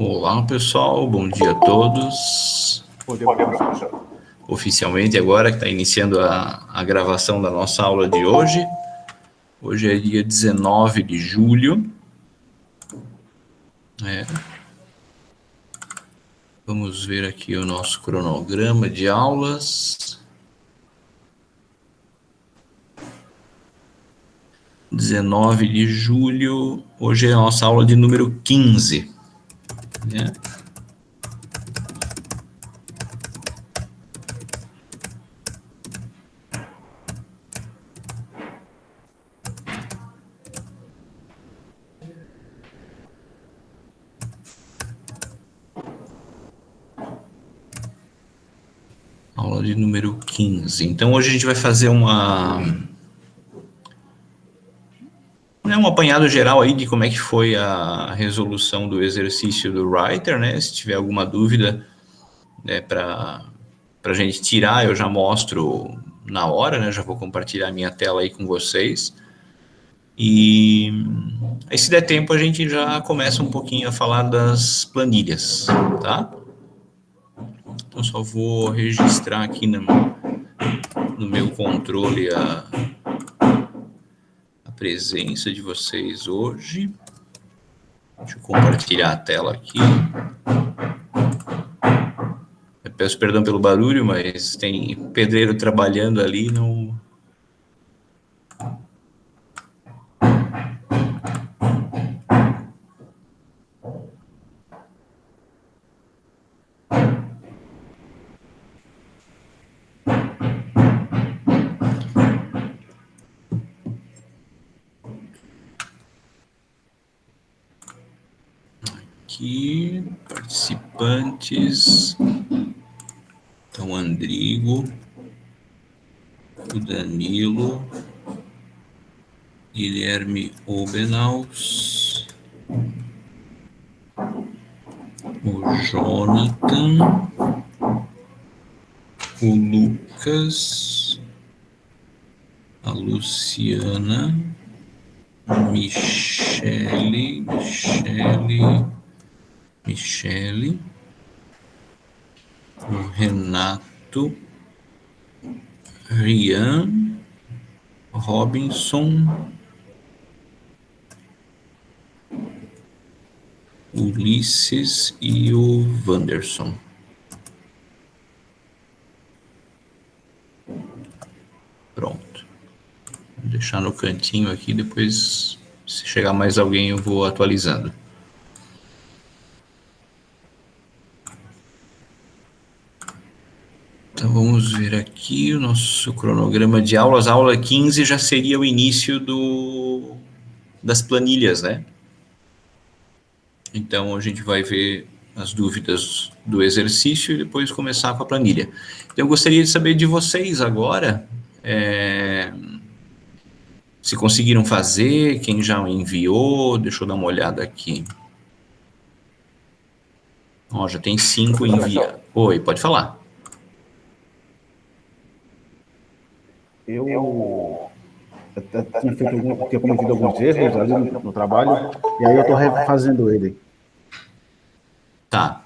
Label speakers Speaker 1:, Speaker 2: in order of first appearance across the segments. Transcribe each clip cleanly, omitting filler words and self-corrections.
Speaker 1: Olá, pessoal, bom dia a todos.
Speaker 2: Bom dia, professor.
Speaker 1: Oficialmente agora que está iniciando a gravação da nossa aula de hoje. Hoje é dia 19 de julho. Vamos ver aqui o nosso cronograma de aulas. 19 de julho, hoje é a nossa aula de número 15. Aula de número 15. Então, hoje a gente vai fazer um apanhado geral aí de como é que foi a resolução do exercício do Writer, né? Se tiver alguma dúvida, né, para a gente tirar, eu já mostro na hora, né? Já vou compartilhar minha tela aí com vocês. E aí, se der tempo, a gente já começa um pouquinho a falar das planilhas, tá? Então, só vou registrar aqui no meu controle a presença de vocês hoje. Deixa eu compartilhar a tela aqui. Eu peço perdão pelo barulho, mas tem pedreiro trabalhando ali, não. Aqui, participantes. Então, o Andrigo, o Danilo, Guilherme Obenaus, o Jonathan, o Lucas, a Luciana, a Michele, o Renato, Rian, Robinson, Ulisses e o Wanderson. Pronto. Vou deixar no cantinho aqui, depois, se chegar mais alguém, eu vou atualizando. Então, vamos ver aqui o nosso cronograma de aulas. A aula 15 já seria o início das planilhas, né? Então, a gente vai ver as dúvidas do exercício e depois começar com a planilha. Então, eu gostaria de saber de vocês agora, se conseguiram fazer, quem já enviou, deixa eu dar uma olhada aqui. Ó, já tem 5 enviados. Oi, pode falar.
Speaker 2: Eu tinha cometido alguns erros ali no trabalho, e aí eu estou refazendo ele.
Speaker 1: Tá.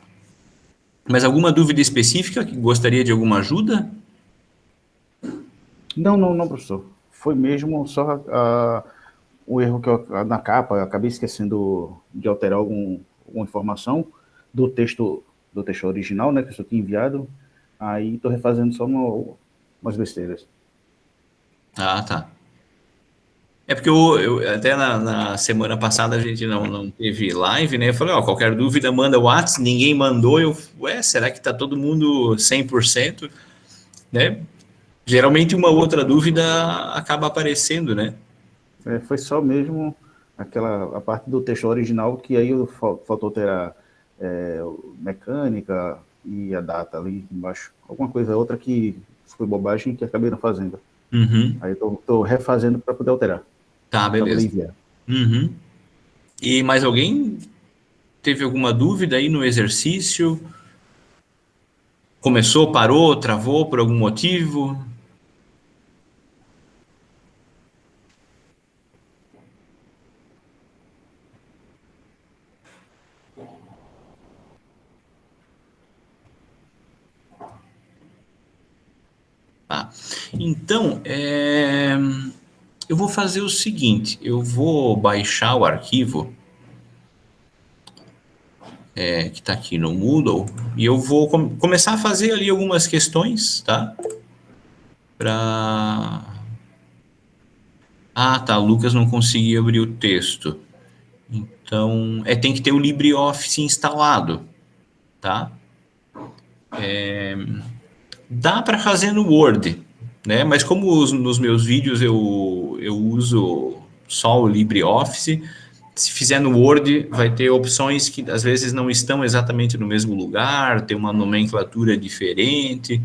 Speaker 1: Mas alguma dúvida específica que gostaria de alguma ajuda?
Speaker 2: Não, professor. Foi mesmo só o erro que na capa, eu acabei esquecendo de alterar alguma informação do texto original, né, que eu só tinha enviado. Aí estou refazendo só umas besteiras.
Speaker 1: Ah, tá. É porque eu até na semana passada a gente não teve live, né? Eu falei, ó, qualquer dúvida manda o WhatsApp, ninguém mandou. Será que tá todo mundo 100%? Né? Geralmente uma outra dúvida acaba aparecendo, né?
Speaker 2: Foi só mesmo a parte do texto original que aí faltou ter a mecânica e a data ali embaixo. Alguma coisa outra que foi bobagem que acabei não fazendo.
Speaker 1: Uhum.
Speaker 2: Aí estou refazendo para poder alterar,
Speaker 1: Tá,
Speaker 2: para poder
Speaker 1: beleza.
Speaker 2: enviar.
Speaker 1: Uhum. E mais alguém teve alguma dúvida aí no exercício? Começou, parou, travou por algum motivo? Tá. Então, eu vou fazer o seguinte, eu vou baixar o arquivo que está aqui no Moodle e eu vou começar a fazer ali algumas questões, tá? Ah, tá, o Lucas não conseguia abrir o texto. Então, tem que ter o LibreOffice instalado, tá? Dá para fazer no Word, né? Mas como nos meus vídeos eu uso só o LibreOffice, se fizer no Word vai ter opções que às vezes não estão exatamente no mesmo lugar, tem uma nomenclatura diferente,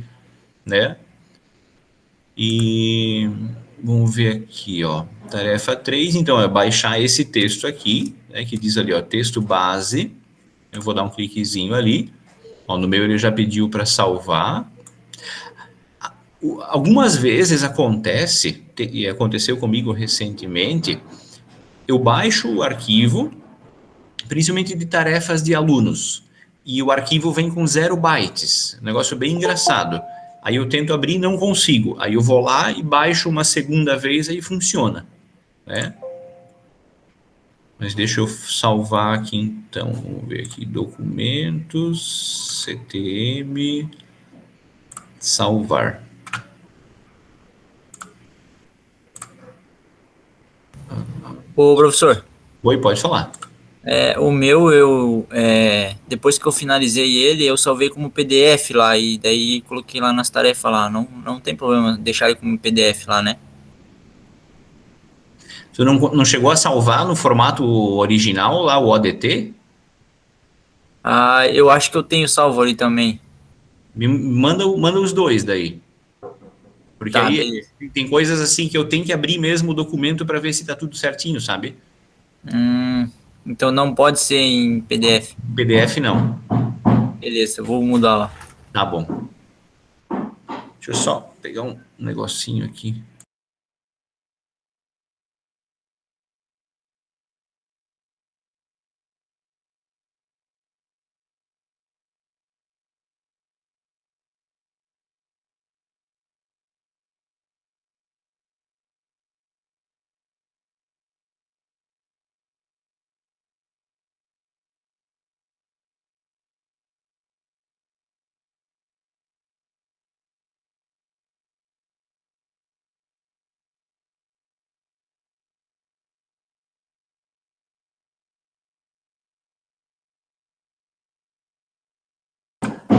Speaker 1: né? E vamos ver aqui, ó, tarefa 3, então é baixar esse texto aqui, né, que diz ali, ó, texto base. Eu vou dar um cliquezinho ali, ó, no meu ele já pediu para salvar. Algumas vezes acontece, e aconteceu comigo recentemente, eu baixo o arquivo, principalmente de tarefas de alunos, e o arquivo vem com 0 bytes, negócio bem engraçado. Aí eu tento abrir e não consigo. Aí eu vou lá e baixo uma segunda vez, aí funciona, né? Mas deixa eu salvar aqui então. Vamos ver aqui, documentos, CTM, salvar.
Speaker 3: Ô, professor.
Speaker 1: Oi, pode falar.
Speaker 3: O meu, depois que eu finalizei ele, eu salvei como PDF lá, e daí coloquei lá nas tarefas lá. Não tem problema deixar ele como PDF lá, né?
Speaker 1: Você não chegou a salvar no formato original lá, o ODT?
Speaker 3: Ah, eu acho que eu tenho salvo ali também.
Speaker 1: Manda os dois daí. Porque
Speaker 3: Tá,
Speaker 1: aí
Speaker 3: beleza.
Speaker 1: tem coisas assim que eu tenho que abrir mesmo o documento para ver se tá tudo certinho, sabe?
Speaker 3: Então não pode ser em PDF.
Speaker 1: PDF não.
Speaker 3: Beleza, eu vou mudar lá.
Speaker 1: Tá bom. Deixa eu só pegar um negocinho aqui.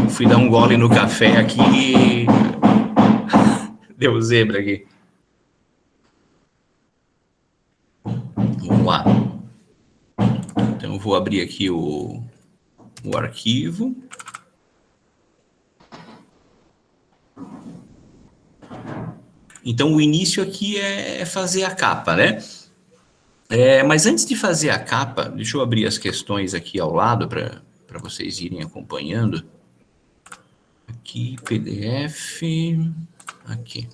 Speaker 1: Fui dar um gole no café aqui e deu zebra aqui. Vamos lá. Então eu vou abrir aqui o arquivo. Então o início aqui é fazer a capa, né? Mas antes de fazer a capa, deixa eu abrir as questões aqui ao lado para vocês irem acompanhando. Aqui, PDF, aqui.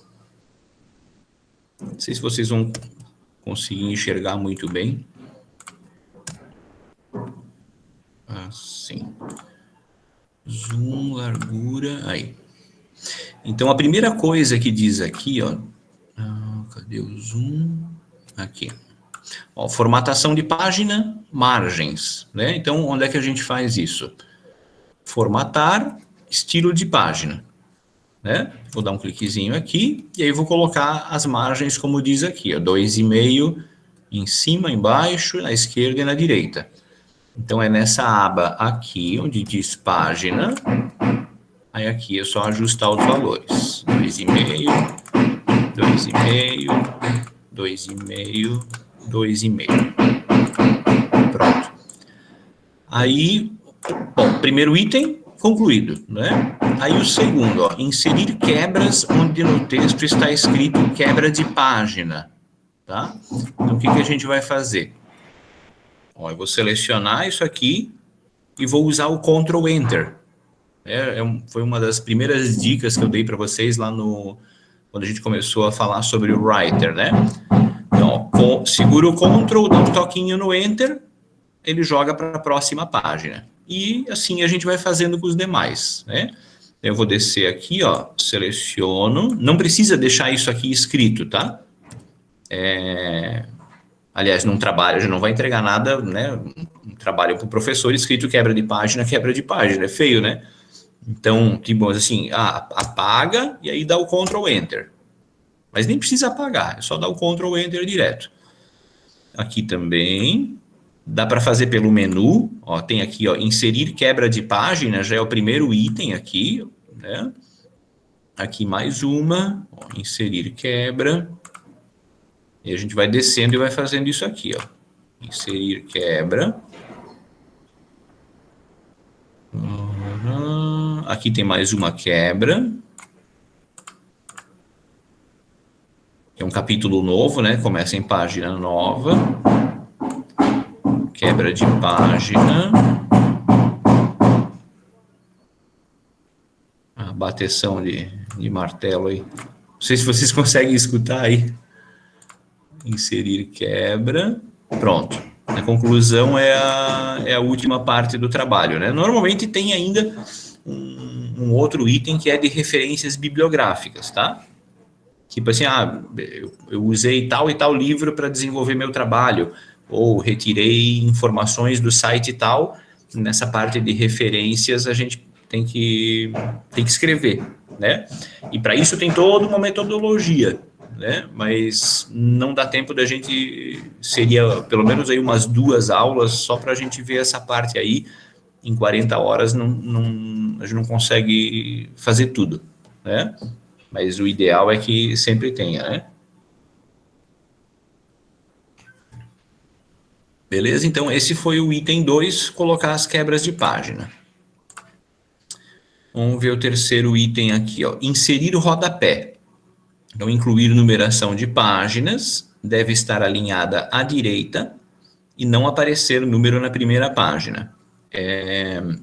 Speaker 1: Não sei se vocês vão conseguir enxergar muito bem. Assim. Zoom, largura, aí. Então, a primeira coisa que diz aqui, ó. Cadê o zoom? Aqui. Ó, formatação de página, margens, né? Então, onde é que a gente faz isso? Formatar, estilo de página, né? Vou dar um cliquezinho aqui, e aí vou colocar as margens, como diz aqui, ó, 2,5 em cima, embaixo, na esquerda e na direita. Então, é nessa aba aqui, onde diz página, aí aqui é só ajustar os valores. 2,5, 2,5, 2,5, 2,5. Pronto. Aí, bom, primeiro item, concluído, né? Aí o segundo, ó, inserir quebras onde no texto está escrito quebra de página, tá? Então, o que a gente vai fazer? Ó, eu vou selecionar isso aqui e vou usar o Ctrl Enter. Foi uma das primeiras dicas que eu dei para vocês lá quando a gente começou a falar sobre o Writer, né? Então, ó, segura o Ctrl, dá um toquinho no Enter, ele joga para a próxima página. E assim a gente vai fazendo com os demais, né? Eu vou descer aqui, ó, seleciono. Não precisa deixar isso aqui escrito, tá? Aliás, num trabalho, a gente não vai entregar nada, né? Um trabalho para o professor escrito quebra de página, é feio, né? Então, tipo assim, apaga e aí dá o Ctrl Enter. Mas nem precisa apagar, é só dar o Ctrl Enter direto. Aqui também. Dá para fazer pelo menu, ó, tem aqui, ó, inserir quebra de página, já é o primeiro item aqui, né? Aqui mais uma, ó, inserir quebra. E a gente vai descendo e vai fazendo isso aqui, ó. Inserir quebra. Aqui tem mais uma quebra. É um capítulo novo, né? Começa em página nova. Quebra de página. A bateção de martelo aí. Não sei se vocês conseguem escutar aí. Inserir quebra. Pronto. A conclusão é a última parte do trabalho, né? Normalmente tem ainda um outro item que é de referências bibliográficas, tá? Tipo assim, eu usei tal e tal livro para desenvolver meu trabalho, ou retirei informações do site tal. Nessa parte de referências a gente tem que escrever, né? E para isso tem toda uma metodologia, né? Mas não dá tempo da gente, seria pelo menos aí umas 2 aulas só para a gente ver essa parte aí. Em 40 horas a gente não consegue fazer tudo, né? Mas o ideal é que sempre tenha, né? Beleza? Então, esse foi o item 2, colocar as quebras de página. Vamos ver o terceiro item aqui, ó. Inserir o rodapé. Então, incluir numeração de páginas, deve estar alinhada à direita e não aparecer número na primeira página.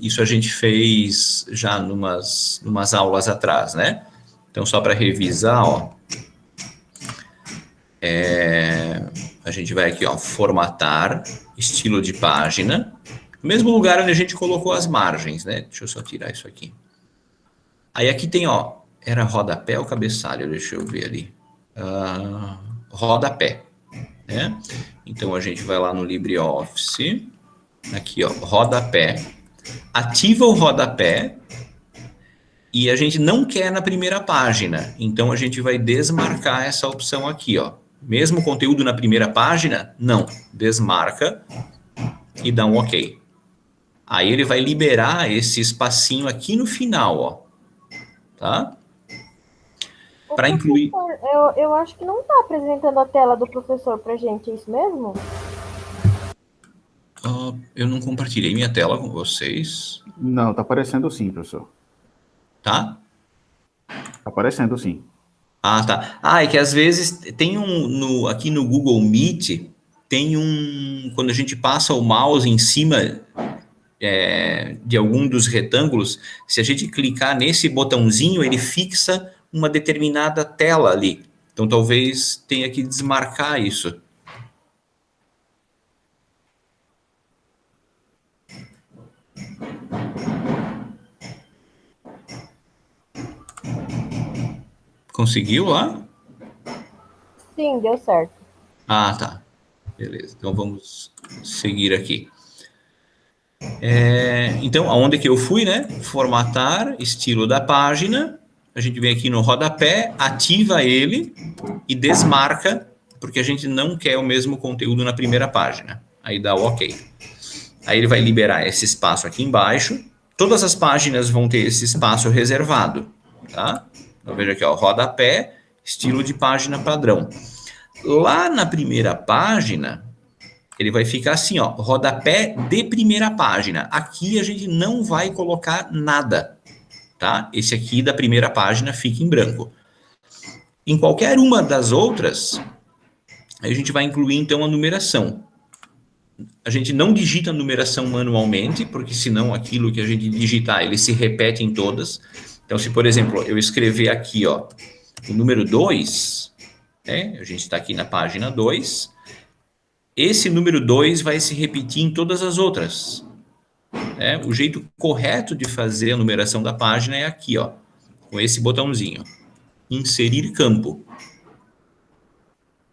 Speaker 1: Isso a gente fez já numas aulas atrás, né? Então, só para revisar, ó, a gente vai aqui, ó, formatar, estilo de página, no mesmo lugar onde a gente colocou as margens, né? Deixa eu só tirar isso aqui. Aí aqui tem, ó, era rodapé ou cabeçalho? Deixa eu ver ali. Rodapé, né? Então, a gente vai lá no LibreOffice, aqui, ó, rodapé, ativa o rodapé. E a gente não quer na primeira página, então a gente vai desmarcar essa opção aqui, ó. Mesmo conteúdo na primeira página, não. Desmarca e dá um OK. Aí ele vai liberar esse espacinho aqui no final, ó. Tá? Para incluir...
Speaker 4: Eu acho que não está apresentando a tela do professor pra gente, é isso mesmo?
Speaker 1: Eu não compartilhei minha tela com vocês.
Speaker 2: Não, tá aparecendo sim, professor.
Speaker 1: Tá?
Speaker 2: Tá aparecendo sim.
Speaker 1: Tá. É que às vezes tem aqui no Google Meet, tem quando a gente passa o mouse em cima de algum dos retângulos, se a gente clicar nesse botãozinho, ele fixa uma determinada tela ali. Então, talvez tenha que desmarcar isso. Conseguiu lá?
Speaker 4: Sim, deu certo.
Speaker 1: Tá. Beleza. Então, vamos seguir aqui. Então, aonde que eu fui, né? Formatar, estilo da página. A gente vem aqui no rodapé, ativa ele e desmarca, porque a gente não quer o mesmo conteúdo na primeira página. Aí dá o OK. Aí ele vai liberar esse espaço aqui embaixo. Todas as páginas vão ter esse espaço reservado, tá? Então, veja aqui, ó, rodapé, estilo de página padrão. Lá na primeira página, ele vai ficar assim, ó, rodapé de primeira página. Aqui a gente não vai colocar nada, tá? Esse aqui da primeira página fica em branco. Em qualquer uma das outras, a gente vai incluir, então, a numeração. A gente não digita a numeração manualmente, porque senão aquilo que a gente digitar, ele se repete em todas. Então, se, por exemplo, eu escrever aqui, ó, o número 2, né? A gente está aqui na página 2. Esse número 2 vai se repetir em todas as outras. né? O jeito correto de fazer a numeração da página é aqui, ó, com esse botãozinho, inserir campo.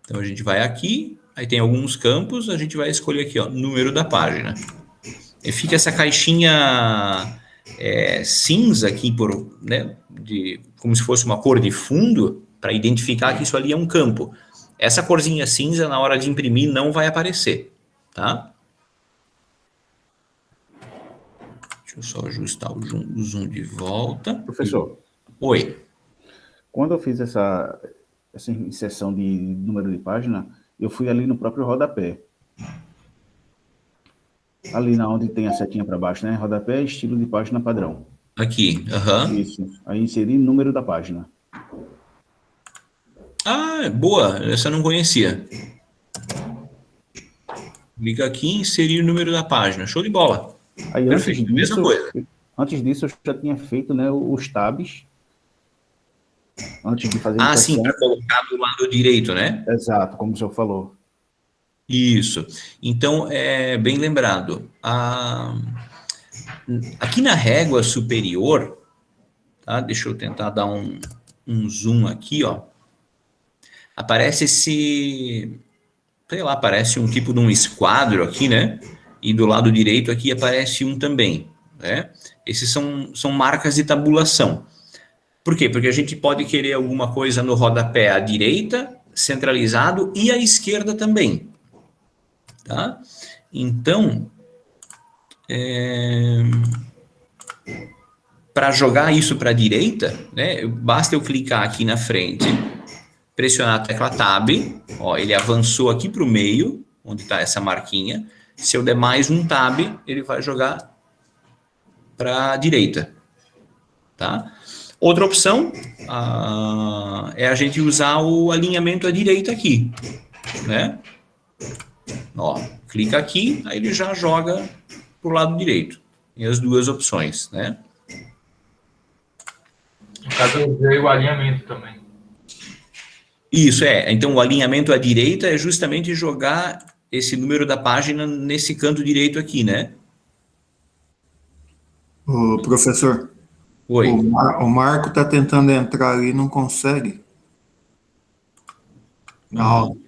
Speaker 1: Então, a gente vai aqui, aí tem alguns campos, a gente vai escolher aqui, ó, número da página. E fica essa caixinha cinza aqui, né, como se fosse uma cor de fundo, para identificar que isso ali é um campo. Essa corzinha cinza, na hora de imprimir, não vai aparecer, tá? Deixa eu só ajustar o zoom de volta.
Speaker 2: Professor.
Speaker 1: Oi.
Speaker 2: Quando eu fiz essa inserção de número de página, eu fui ali no próprio rodapé. Ali na onde tem a setinha para baixo, né? Rodapé, estilo de página padrão.
Speaker 1: Aqui, aham.
Speaker 2: Isso. Aí inseri número da página.
Speaker 1: Ah, boa. Essa eu não conhecia. Clica aqui e inserir o número da página. Show de bola.
Speaker 2: Aí,
Speaker 1: perfeito, mesma coisa.
Speaker 2: Antes disso, eu já tinha feito, né, os tabs. Antes de fazer
Speaker 1: a sim, para colocar do lado direito, né?
Speaker 2: Exato, como o senhor falou.
Speaker 1: Isso. Então, bem lembrado. Aqui na régua superior, tá? Deixa eu tentar dar um zoom aqui, ó. Aparece sei lá, aparece um tipo de um esquadro aqui, né? E do lado direito aqui aparece um também, né? Esses são marcas de tabulação. Por quê? Porque a gente pode querer alguma coisa no rodapé à direita, centralizado, e à esquerda também. Tá? Então, para jogar isso para a direita, né, basta eu clicar aqui na frente, pressionar a tecla Tab, ó, ele avançou aqui para o meio, onde está essa marquinha. Se eu der mais um Tab, ele vai jogar para a direita. Tá? Outra opção é a gente usar o alinhamento à direita aqui, né? Ó, clica aqui, aí ele já joga para o lado direito. Tem as duas opções, né?
Speaker 5: No caso, eu usei o alinhamento também.
Speaker 1: Isso, então o alinhamento à direita é justamente jogar esse número da página nesse canto direito aqui, né?
Speaker 6: Ô, professor.
Speaker 1: Oi.
Speaker 6: O Marco está tentando entrar ali e não consegue. Não.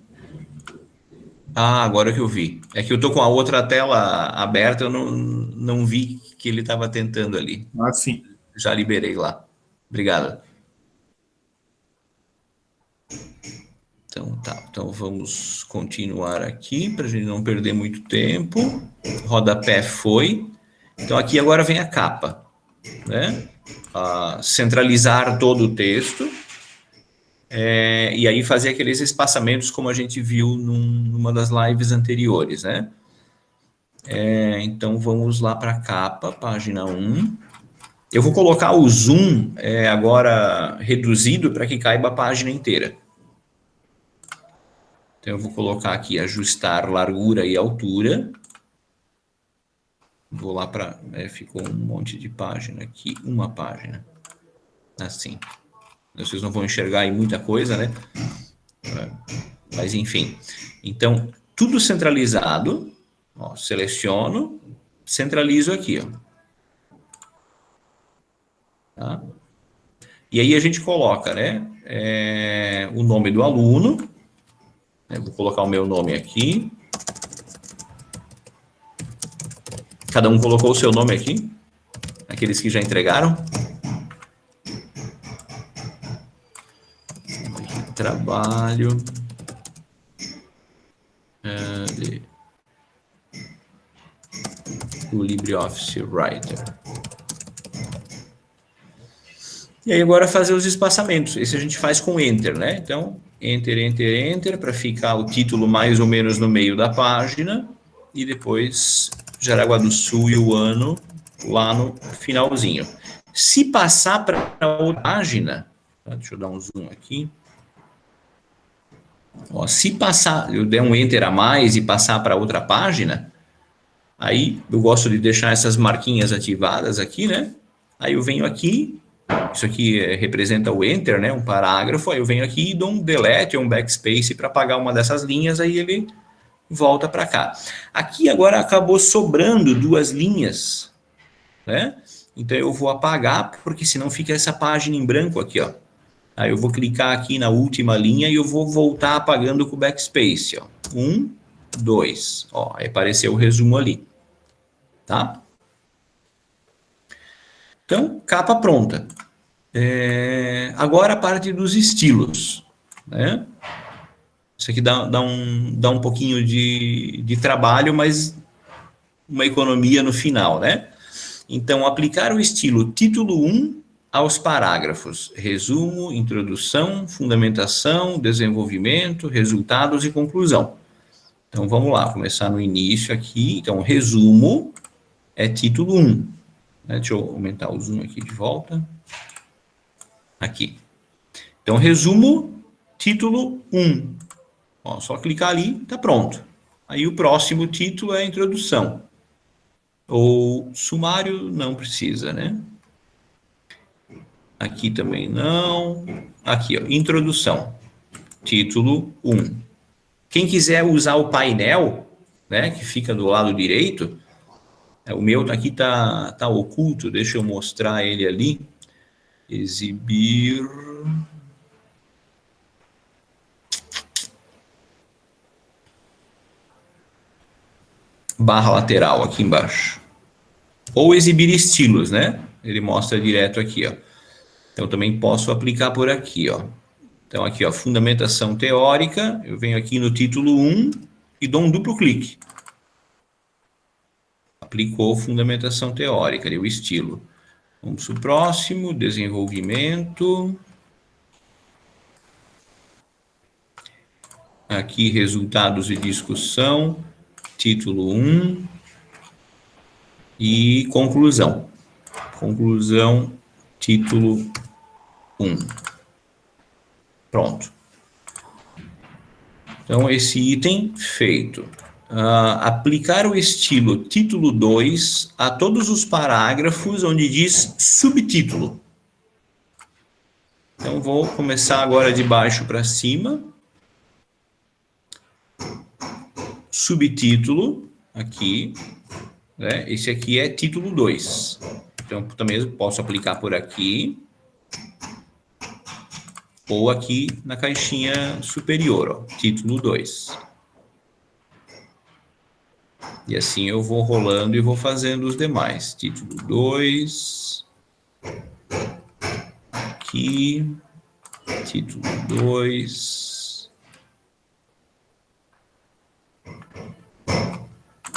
Speaker 1: Agora que eu vi. É que eu tô com a outra tela aberta, eu não vi que ele estava tentando ali.
Speaker 6: Ah, sim.
Speaker 1: Já liberei lá. Obrigado. Então, tá. Então, vamos continuar aqui, para a gente não perder muito tempo. Rodapé foi. Então, aqui agora vem a capa, né? Centralizar todo o texto. E aí fazer aqueles espaçamentos como a gente viu numa das lives anteriores, né? Então, vamos lá para a capa, página 1. Eu vou colocar o zoom agora reduzido para que caiba a página inteira. Então, eu vou colocar aqui, ajustar largura e altura. Vou lá para... ficou um monte de página aqui, uma página. Assim. Vocês não vão enxergar aí muita coisa, né? Mas, enfim. Então, tudo centralizado. Ó, seleciono, centralizo aqui, ó. Tá? E aí a gente coloca, né? O nome do aluno. Vou colocar o meu nome aqui. Cada um colocou o seu nome aqui. Aqueles que já entregaram. Trabalho do LibreOffice Writer. E aí agora fazer os espaçamentos. Esse a gente faz com Enter, né? Então, Enter, Enter, Enter, para ficar o título mais ou menos no meio da página. E depois Jaraguá do Sul e o ano lá no finalzinho. Se passar para outra página, tá? Deixa eu dar um zoom aqui. Ó, se passar, eu der um Enter a mais e passar para outra página, aí eu gosto de deixar essas marquinhas ativadas aqui, né? Aí eu venho aqui, isso aqui representa o Enter, né? Um parágrafo, aí eu venho aqui e dou um Delete ou um Backspace para apagar uma dessas linhas, aí ele volta para cá. Aqui agora acabou sobrando 2 linhas, né? Então eu vou apagar, porque senão fica essa página em branco aqui, ó. Aí eu vou clicar aqui na última linha e eu vou voltar apagando com o backspace, ó. 1, 2, ó, aí apareceu o resumo ali, tá? Então, capa pronta. Agora a parte dos estilos, né? Isso aqui dá um pouquinho de trabalho, mas uma economia no final, né? Então, aplicar o estilo título 1 aos parágrafos: resumo, introdução, fundamentação, desenvolvimento, resultados e conclusão. Então, vamos lá, começar no início aqui. Então, resumo é título 1. Né? Deixa eu aumentar o zoom aqui de volta. Aqui. Então, resumo, título 1. Ó, só clicar ali, tá pronto. Aí o próximo título é a introdução. Ou sumário, não precisa, né? Aqui também não. Aqui, ó, introdução. Título 1. Quem quiser usar o painel, né, que fica do lado direito, o meu aqui tá oculto, deixa eu mostrar ele ali. Exibir. Barra lateral aqui embaixo. Ou exibir estilos, né? Ele mostra direto aqui, ó. Então também posso aplicar por aqui, ó. Então aqui, ó, fundamentação teórica, eu venho aqui no título 1 e dou um duplo clique. Aplicou fundamentação teórica, ali o estilo. Vamos para o próximo, desenvolvimento. Aqui, resultados e discussão, título 1 e conclusão. Conclusão, título 1. Pronto. Então, esse item feito. Aplicar o estilo título 2 a todos os parágrafos onde diz subtítulo. Então, vou começar agora de baixo para cima. Subtítulo, aqui, né? Esse aqui é título 2. Então, também posso aplicar por aqui. Ou aqui na caixinha superior, ó, título 2. E assim eu vou rolando e vou fazendo os demais. Título 2. Aqui. Título 2.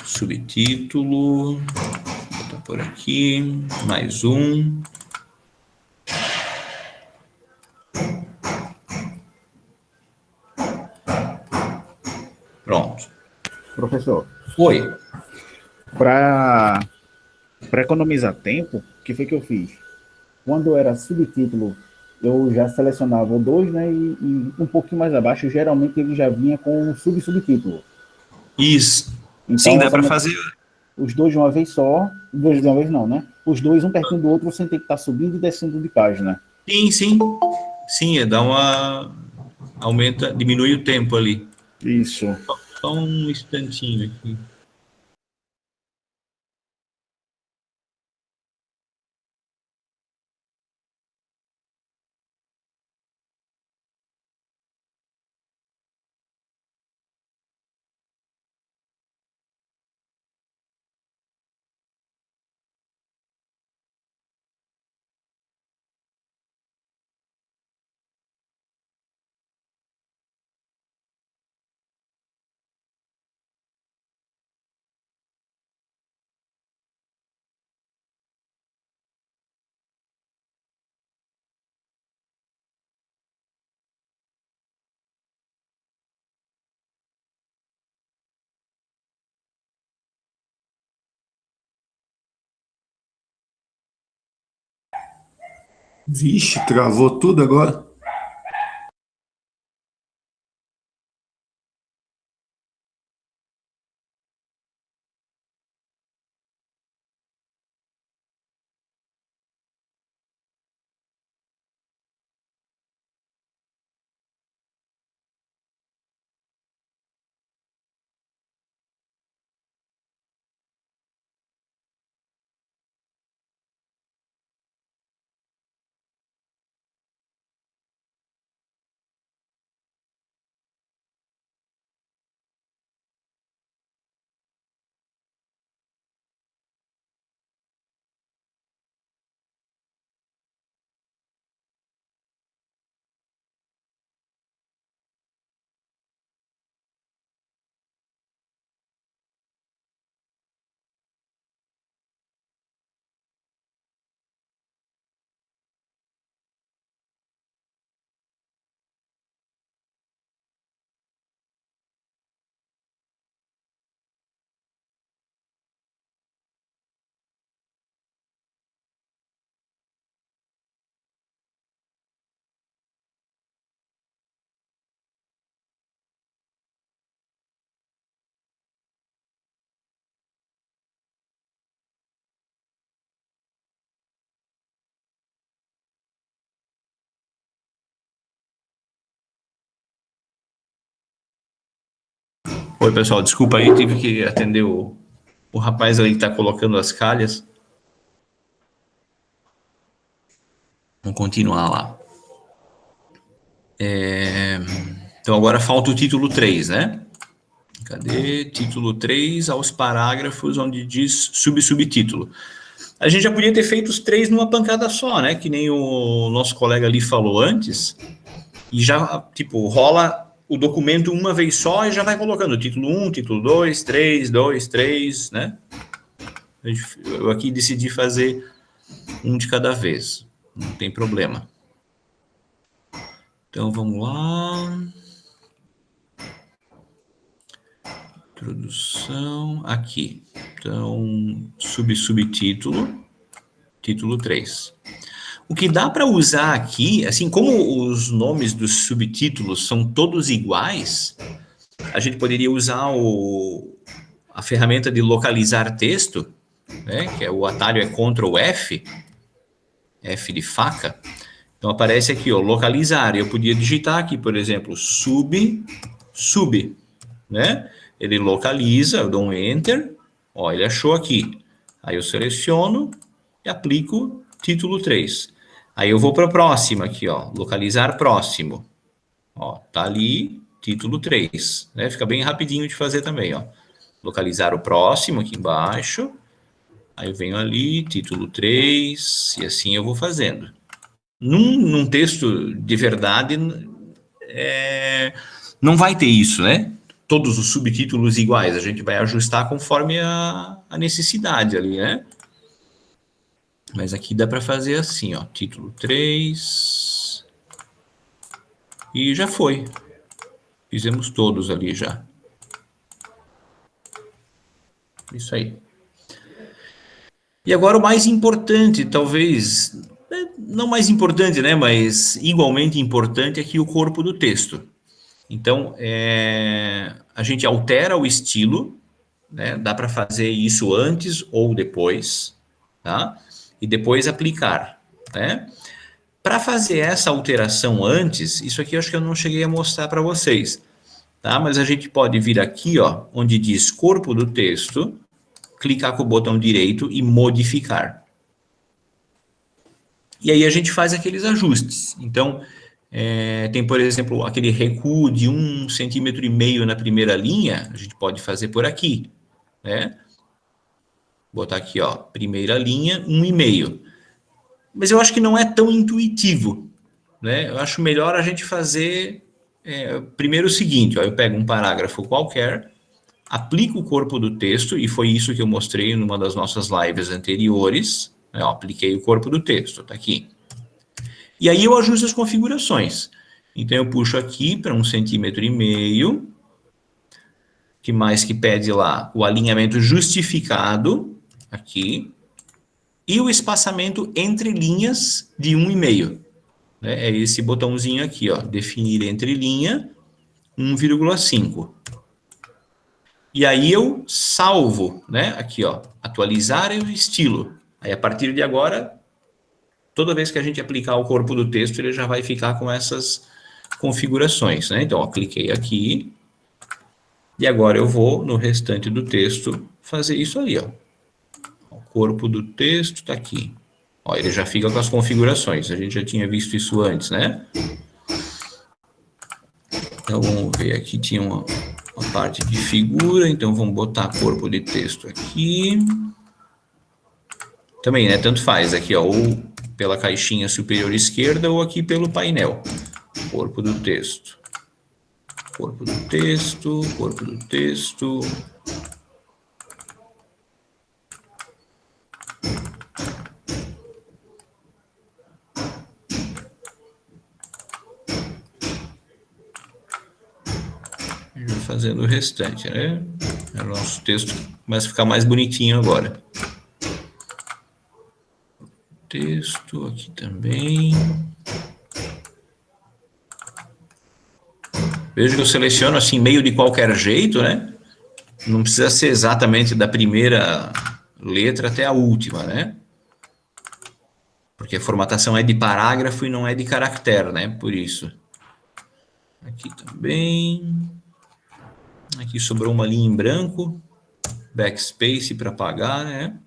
Speaker 1: Subtítulo. Vou botar por aqui. Mais um. Pronto.
Speaker 2: Professor,
Speaker 1: Oi.
Speaker 2: para economizar tempo, o que foi que eu fiz? Quando era subtítulo, eu já selecionava o 2, né? E um pouquinho mais abaixo, geralmente ele já vinha com um subtítulo.
Speaker 1: Isso. Sim,
Speaker 2: Então,
Speaker 1: dá para fazer.
Speaker 2: os dois de uma vez só, dois de uma vez não, né? Os dois, um pertinho do outro, você tem que estar subindo e descendo de página.
Speaker 1: Sim, sim. Sim, dá uma. Aumenta, diminui o tempo ali.
Speaker 2: Isso.
Speaker 1: Só um instantinho aqui.
Speaker 6: Vixe, travou tudo agora.
Speaker 1: Oi, pessoal, desculpa aí, tive que atender o rapaz ali que está colocando as calhas. Vamos continuar lá. Então, agora falta o título 3, né? Cadê? Título 3, aos parágrafos onde diz subtítulo. A gente já podia ter feito os 3 numa pancada só, né? Que nem o nosso colega ali falou antes. E já, tipo, rola o documento uma vez só e já vai colocando título 1, título 2, 3, 2, 3, né? Eu aqui decidi fazer um de cada vez. Não tem problema. Então, vamos lá. Introdução, aqui. Então, subtítulo, título 3. O que dá para usar aqui, assim, como os nomes dos subtítulos são todos iguais, a gente poderia usar a ferramenta de localizar texto, né, que é o atalho é Ctrl F, F de faca. Então, aparece aqui, ó, localizar. Eu podia digitar aqui, por exemplo, sub, né? Ele localiza, eu dou um Enter, ó, ele achou aqui. Aí eu seleciono e aplico título 3. Aí eu vou para a próxima aqui, ó, localizar próximo. Ó, tá ali, título 3, né? Fica bem rapidinho de fazer também, ó. Localizar o próximo aqui embaixo. Aí eu venho ali, título 3, e assim eu vou fazendo. Num texto de verdade, não vai ter isso, né? Todos os subtítulos iguais, a gente vai ajustar conforme a necessidade ali, né? Mas aqui dá para fazer assim, ó, título 3, e já foi. Fizemos todos ali já. Isso aí. E agora o mais importante, talvez, não mais importante, né, mas igualmente importante, é aqui o corpo do texto. Então, a gente altera o estilo, né, dá para fazer isso antes ou depois, tá? E depois aplicar, né? Para fazer essa alteração antes, isso aqui eu acho que eu não cheguei a mostrar para vocês, tá? Mas a gente pode vir aqui, ó, onde diz corpo do texto, clicar com o botão direito e modificar. E aí a gente faz aqueles ajustes. Então, tem, por exemplo, aquele recuo de 1,5 cm na primeira linha, a gente pode fazer por aqui, né? Botar aqui, ó, primeira linha, 1,5. Mas eu acho que não é tão intuitivo, né? Eu acho melhor a gente fazer primeiro o seguinte, ó, eu pego um parágrafo qualquer, aplico o corpo do texto, e foi isso que eu mostrei numa das nossas lives anteriores, né? Ó, apliquei o corpo do texto, tá aqui. E aí eu ajusto as configurações. Então eu puxo aqui para 1,5 cm, que mais que pede lá? O alinhamento justificado, aqui, e o espaçamento entre linhas de 1,5. Né? É esse botãozinho aqui, ó, definir entre linha, 1,5. E aí eu salvo, né? Aqui, ó, atualizar o estilo. Aí a partir de agora, toda vez que a gente aplicar o corpo do texto, ele já vai ficar com essas configurações, né? Então, ó, cliquei aqui, e agora eu vou, no restante do texto, fazer isso ali, ó. O corpo do texto está aqui. Ó, ele já fica com as configurações. A gente já tinha visto isso antes, né? Então, vamos ver aqui, tinha uma parte de figura, então vamos botar corpo de texto aqui. Também, né? Tanto faz aqui, ó, ou pela caixinha superior esquerda ou aqui pelo painel. Corpo do texto. Corpo do texto, corpo do texto. Fazendo o restante, né? O nosso texto começa a ficar mais bonitinho agora. Texto aqui também. Veja que eu seleciono assim meio de qualquer jeito, né? Não precisa ser exatamente da primeira letra até a última, né? Porque a formatação é de parágrafo e não é de caractere, né? Por isso. Aqui também. Aqui sobrou uma linha em branco. Backspace para apagar, né?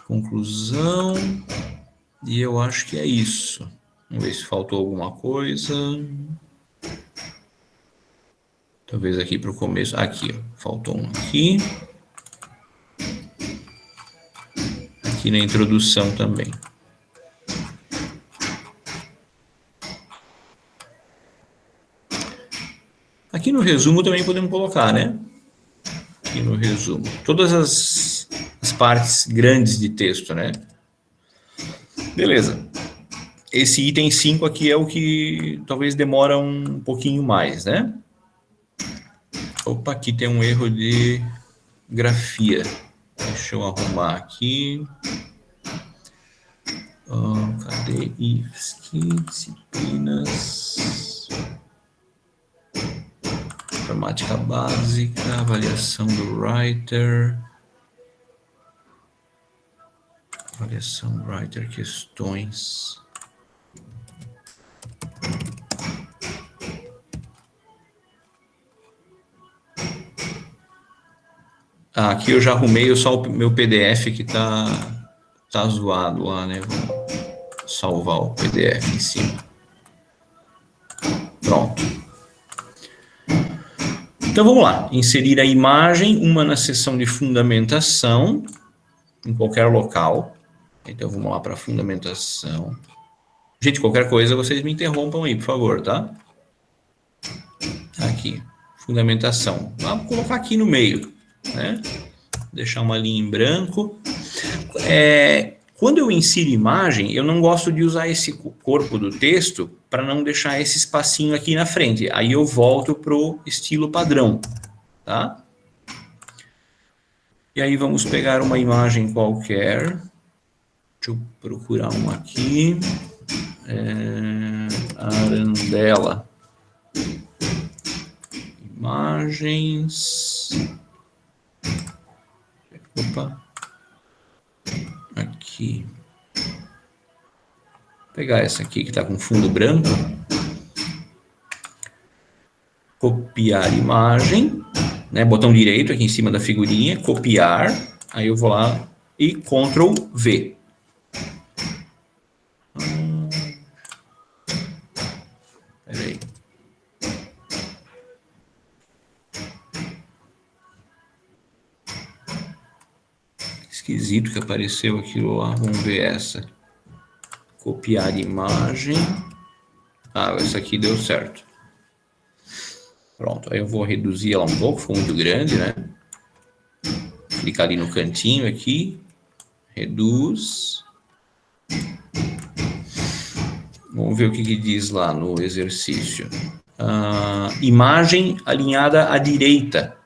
Speaker 1: Conclusão. E eu acho que é isso. Vamos ver se faltou alguma coisa. Talvez aqui para o começo. Aqui, ó, faltou um aqui. Aqui na introdução também. Aqui no resumo também podemos colocar, né? Aqui no resumo. Todas as partes grandes de texto, né? Beleza. Esse item 5 aqui é o que talvez demora um pouquinho mais, né? Opa, aqui tem um erro de grafia. Deixa eu arrumar aqui. Cadê IFSC? Disciplinas. Informática básica, avaliação do writer. Avaliação writer, questões. Aqui eu já arrumei só o meu PDF que tá zoado lá, né? Vou salvar o PDF em cima. Pronto. Então vamos lá. Inserir a imagem, uma na seção de fundamentação, em qualquer local. Então vamos lá para fundamentação. Gente, qualquer coisa vocês me interrompam aí, por favor, tá? Aqui, fundamentação. Vamos colocar aqui no meio, né? Deixar uma linha em branco. Quando eu insiro imagem, eu não gosto de usar esse corpo do texto para não deixar esse espacinho aqui na frente. Aí eu volto para o estilo padrão, tá? E aí vamos pegar uma imagem qualquer. Deixa eu procurar uma aqui. Arandela. Imagens. Opa. Aqui. Vou pegar essa aqui que está com fundo branco. Copiar imagem. Né, botão direito aqui em cima da figurinha. Copiar. Aí eu vou lá e Ctrl V. Peraí. Esquisito que apareceu aquilo lá. Vamos ver essa. Copiar imagem. Essa aqui deu certo. Pronto, aí eu vou reduzir ela um pouco, ficou muito grande, né? Clicar ali no cantinho aqui. Reduz. Vamos ver o que diz lá no exercício. Imagem alinhada à direita.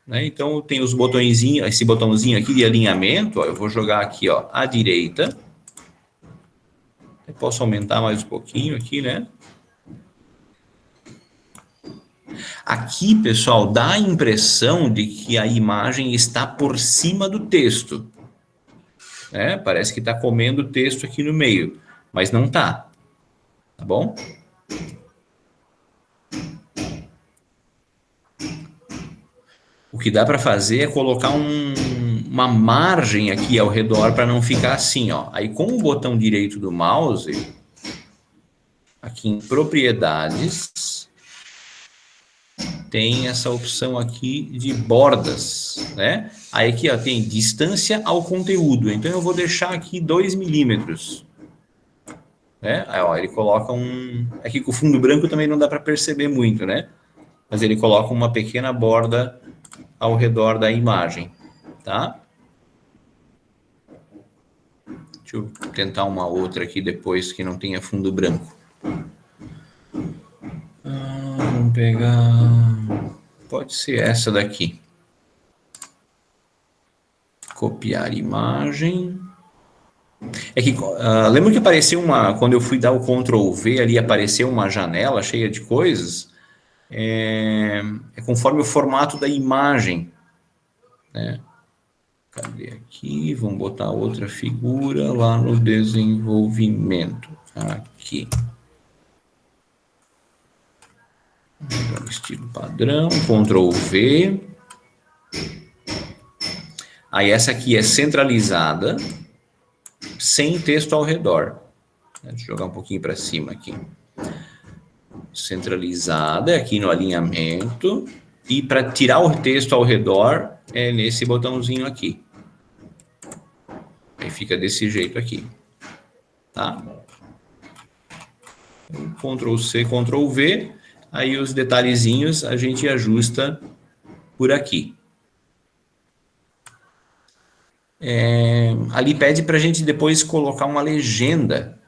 Speaker 1: Né? Então, tem os botõezinhos, esse botãozinho aqui de alinhamento, ó, eu vou jogar aqui, ó, à direita. Eu posso aumentar mais um pouquinho aqui, né? Aqui, pessoal, dá a impressão de que a imagem está por cima do texto. Né? Parece que está comendo o texto aqui no meio, mas não está. Tá bom? O que dá para fazer é colocar uma margem aqui ao redor para não ficar assim, ó. Aí com o botão direito do mouse, aqui em propriedades, tem essa opção aqui de bordas, né? Aí aqui, ó, tem distância ao conteúdo. Então eu vou deixar aqui 2 milímetros. Né? Aí, ó, ele coloca aqui com o fundo branco também não dá para perceber muito, né? Mas ele coloca uma pequena borda ao redor da imagem, tá? Deixa eu tentar uma outra aqui depois que não tenha fundo branco. Vamos pegar... Pode ser essa daqui. Copiar imagem. É que, lembra que apareceu quando eu fui dar o Ctrl V ali, apareceu uma janela cheia de coisas? É conforme o formato da imagem. Né? Cadê aqui? Vamos botar outra figura lá no desenvolvimento. Aqui. Então, estilo padrão, Ctrl V. Aí essa aqui é centralizada, sem texto ao redor. Deixa eu jogar um pouquinho para cima aqui. Centralizada, aqui no alinhamento. E para tirar o texto ao redor, é nesse botãozinho aqui. Aí fica desse jeito aqui. Tá? Ctrl C, Ctrl V. Aí os detalhezinhos a gente ajusta por aqui. Ali pede para a gente depois colocar uma legenda,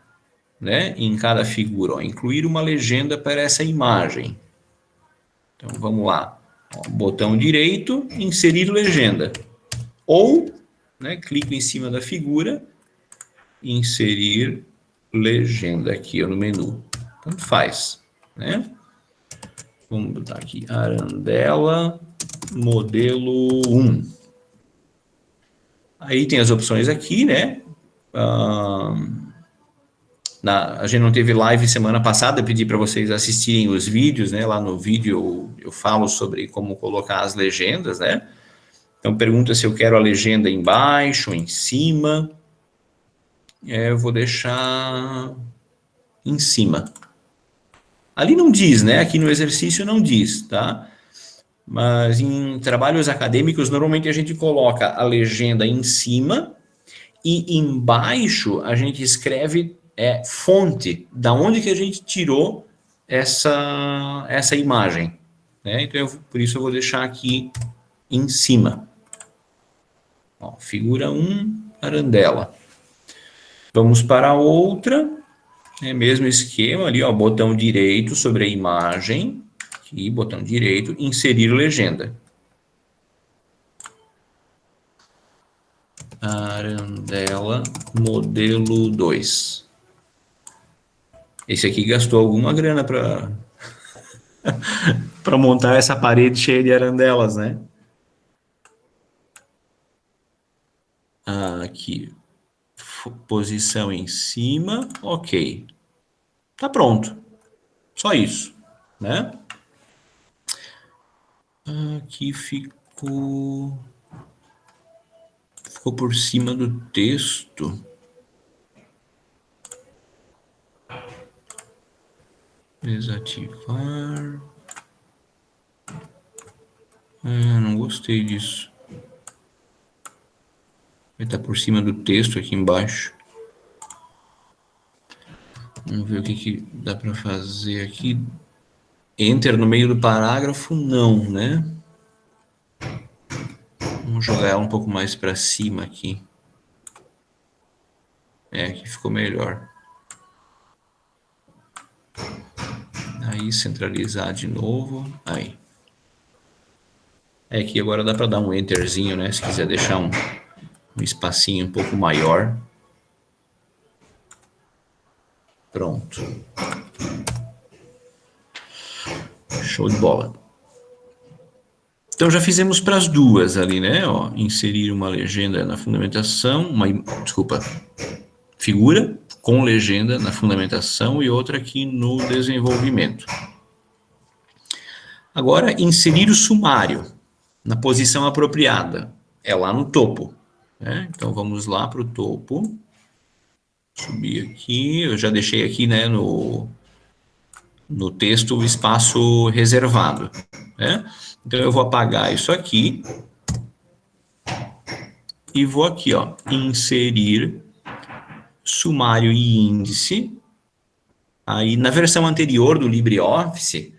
Speaker 1: né, em cada figura. Ó, incluir uma legenda para essa imagem. Então vamos lá. Ó, botão direito, inserir legenda. Ou, né, clico em cima da figura, inserir legenda aqui ó, no menu. Tanto faz, né? Vamos botar aqui, Arandela, modelo 1. Aí tem as opções aqui, né? A gente não teve live semana passada, eu pedi para vocês assistirem os vídeos, né? Lá no vídeo eu falo sobre como colocar as legendas, né? Então pergunta se eu quero a legenda embaixo, em cima. Eu vou deixar em cima. Ali não diz, né? Aqui no exercício não diz, tá? Mas em trabalhos acadêmicos, normalmente a gente coloca a legenda em cima e embaixo a gente escreve fonte, da onde que a gente tirou essa imagem. Né? Então, por isso eu vou deixar aqui em cima. Ó, figura 1, Arandela. Vamos para a outra. Mesmo esquema ali, ó, botão direito sobre a imagem. Aqui, botão direito, inserir legenda. Arandela, modelo 2. Esse aqui gastou alguma grana para para montar essa parede cheia de arandelas, né? Aqui, posição em cima, ok. Tá pronto. Só isso, né? Aqui ficou por cima do texto. Desativar. Não gostei disso. Vai estar por cima do texto aqui embaixo. Vamos ver o que dá para fazer aqui. Enter no meio do parágrafo, não, né? Vamos jogar ela um pouco mais para cima aqui. Aqui ficou melhor. Aí, centralizar de novo. Aí. Aqui agora dá para dar um enterzinho, né? Se quiser deixar um espacinho um pouco maior. Pronto. Show de bola. Então já fizemos para as duas ali, né? Ó, inserir uma legenda na fundamentação, figura com legenda na fundamentação e outra aqui no desenvolvimento. Agora, inserir o sumário na posição apropriada. É lá no topo. Né? Então vamos lá para o topo. Subir aqui, eu já deixei aqui, né, no texto o espaço reservado, né? Então eu vou apagar isso aqui e vou aqui, ó, inserir sumário e índice. Aí na versão anterior do LibreOffice,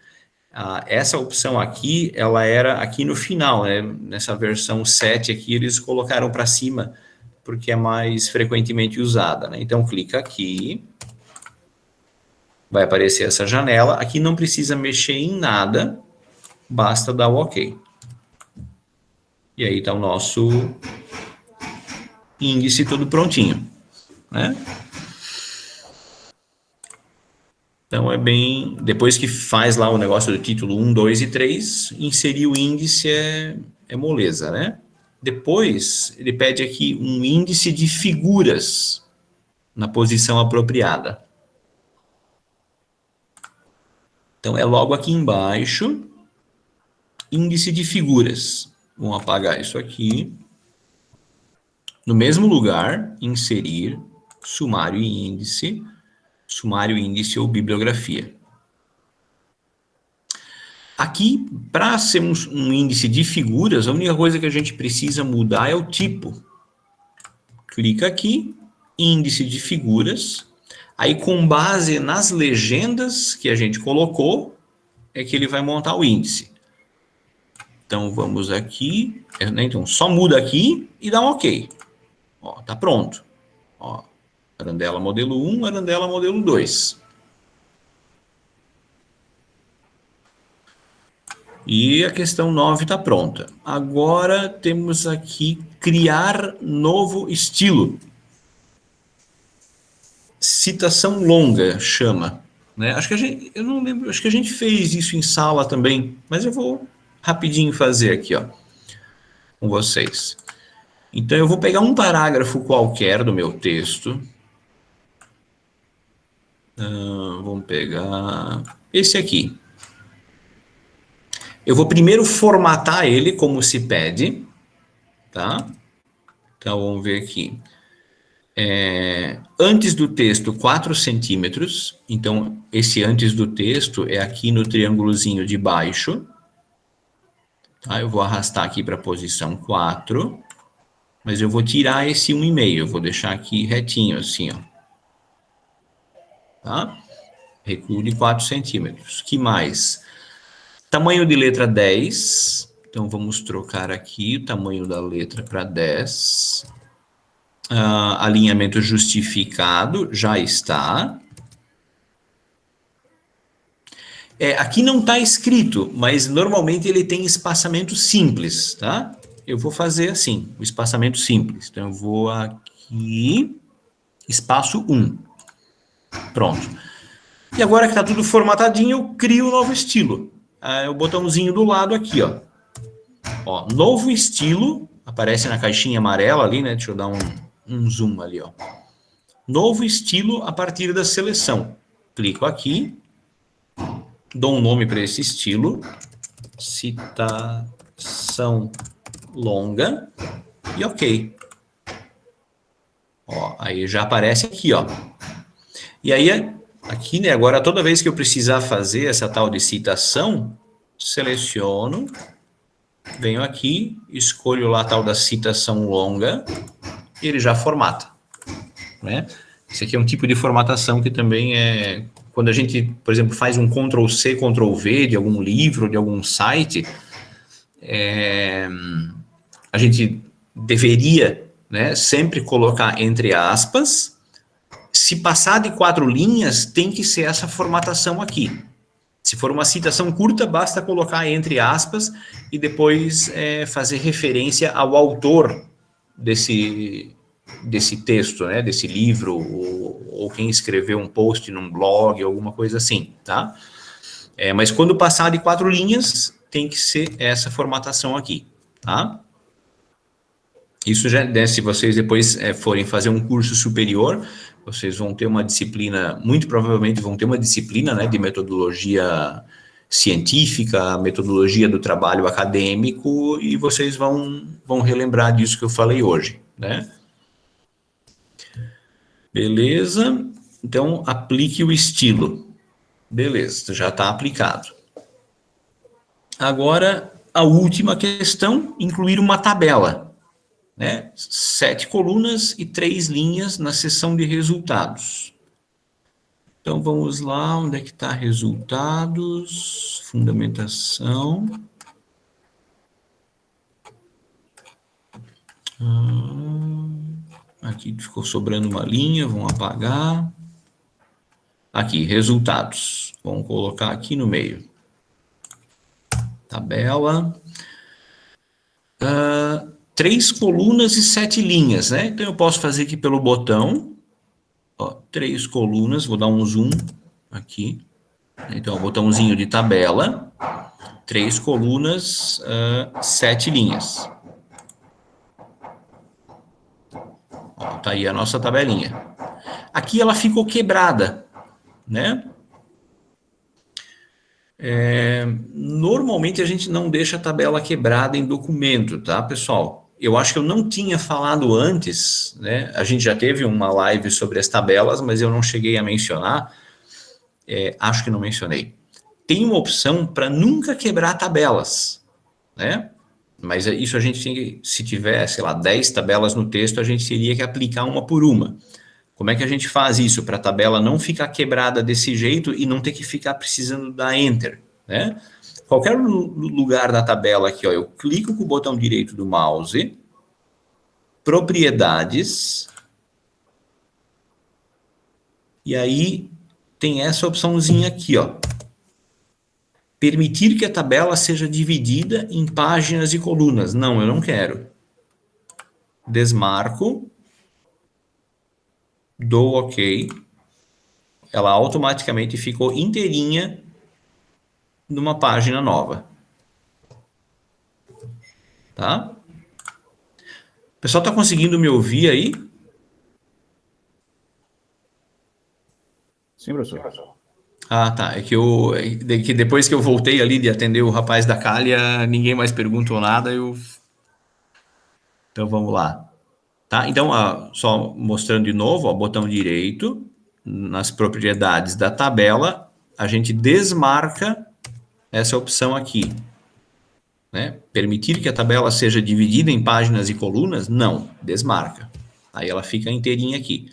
Speaker 1: essa opção aqui, ela era aqui no final, né? Nessa versão 7 aqui eles colocaram para cima, porque é mais frequentemente usada, né? Então clica aqui. Vai aparecer essa janela. Aqui não precisa mexer em nada, basta dar o OK. E aí está o nosso índice todo prontinho, né? Então é bem... Depois que faz lá o negócio do título 1, 2 e 3, inserir o índice é moleza, né? Depois ele pede aqui um índice de figuras na posição apropriada. Então, é logo aqui embaixo, índice de figuras. Vamos apagar isso aqui. No mesmo lugar, inserir sumário e índice ou bibliografia. Aqui, para ser um índice de figuras, a única coisa que a gente precisa mudar é o tipo. Clica aqui, índice de figuras. Aí, com base nas legendas que a gente colocou, é que ele vai montar o índice. Então, vamos aqui. Então, só muda aqui e dá um OK. Ó, tá pronto. Ó, Arandela modelo 1, Arandela modelo 2. E a questão 9 está pronta. Agora temos aqui criar novo estilo. Citação longa chama, né? Acho que eu não lembro, acho que a gente fez isso em sala também, mas eu vou rapidinho fazer aqui, ó, com vocês. Então eu vou pegar um parágrafo qualquer do meu texto. Vamos pegar esse aqui. Eu vou primeiro formatar ele como se pede, tá? Então, vamos ver aqui. Antes do texto, 4 centímetros. Então, esse antes do texto é aqui no triângulozinho de baixo. Tá? Eu vou arrastar aqui para a posição 4. Mas eu vou tirar esse 1,5. Eu vou deixar aqui retinho, assim, ó. Tá? Recuo de 4 centímetros. Que mais? Tamanho de letra 10. Então, vamos trocar aqui o tamanho da letra para 10. Alinhamento justificado, já está. Aqui não está escrito, mas normalmente ele tem espaçamento simples, tá? Eu vou fazer assim, o espaçamento simples. Então, eu vou aqui, espaço 1. Pronto. E agora que está tudo formatadinho, eu crio um novo estilo. O botãozinho do lado aqui, ó. Ó, novo estilo, aparece na caixinha amarela ali, né? Deixa eu dar um zoom ali, ó. Novo estilo a partir da seleção. Clico aqui, dou um nome para esse estilo, citação longa, e OK. Ó, aí já aparece aqui, ó. E aí, aqui, né, agora toda vez que eu precisar fazer essa tal de citação, seleciono, venho aqui, escolho lá a tal da citação longa, e ele já formata, né? Esse aqui é um tipo de formatação que também é... Quando a gente, por exemplo, faz um Ctrl+C, Ctrl+V de algum livro, de algum site, a gente deveria, né, sempre colocar entre aspas. Se passar de 4 linhas, tem que ser essa formatação aqui. Se for uma citação curta, basta colocar entre aspas e depois fazer referência ao autor desse texto, né, desse livro, ou quem escreveu um post num blog, alguma coisa assim, tá? Mas quando passar de 4 linhas, tem que ser essa formatação aqui, tá? Isso já, né, se vocês depois forem fazer um curso superior, vocês vão ter uma disciplina, muito provavelmente vão ter uma disciplina, né, de metodologia científica, metodologia do trabalho acadêmico, e vocês vão relembrar disso que eu falei hoje, né? Beleza? Então, aplique o estilo. Beleza, já está aplicado. Agora, a última questão, incluir uma tabela, né? 7 colunas e 3 linhas na seção de resultados. Então, vamos lá, onde é que está resultados, fundamentação. Aqui ficou sobrando uma linha, vamos apagar. Aqui, resultados. Vamos colocar aqui no meio. Tabela. 3 colunas e 7 linhas, né? Então, eu posso fazer aqui pelo botão. Ó, 3 colunas, vou dar um zoom aqui. Então, botãozinho de tabela. 3 colunas, 7 linhas. Ó, tá aí a nossa tabelinha. Aqui ela ficou quebrada, né? Normalmente a gente não deixa a tabela quebrada em documento, tá, pessoal? Eu acho que eu não tinha falado antes, né? A gente já teve uma live sobre as tabelas, mas eu não cheguei a mencionar. Acho que não mencionei. Tem uma opção para nunca quebrar tabelas, né? Mas isso a gente tem que, se tiver, sei lá, 10 tabelas no texto, a gente teria que aplicar uma por uma. Como é que a gente faz isso para a tabela não ficar quebrada desse jeito e não ter que ficar precisando dar Enter, né? Qualquer lugar da tabela aqui, ó, eu clico com o botão direito do mouse, propriedades, e aí tem essa opçãozinha aqui, ó. Permitir que a tabela seja dividida em páginas e colunas. Não, eu não quero. Desmarco, dou OK. Ela automaticamente ficou inteirinha numa página nova. Tá? O pessoal está conseguindo me ouvir aí?
Speaker 2: Sim, professor.
Speaker 1: Ah, tá. É que depois que eu voltei ali de atender o rapaz da calha, ninguém mais perguntou nada, Então vamos lá. Tá? Então, só mostrando de novo, ó, botão direito, nas propriedades da tabela, a gente desmarca essa opção aqui. Né? Permitir que a tabela seja dividida em páginas e colunas? Não, desmarca. Aí ela fica inteirinha aqui.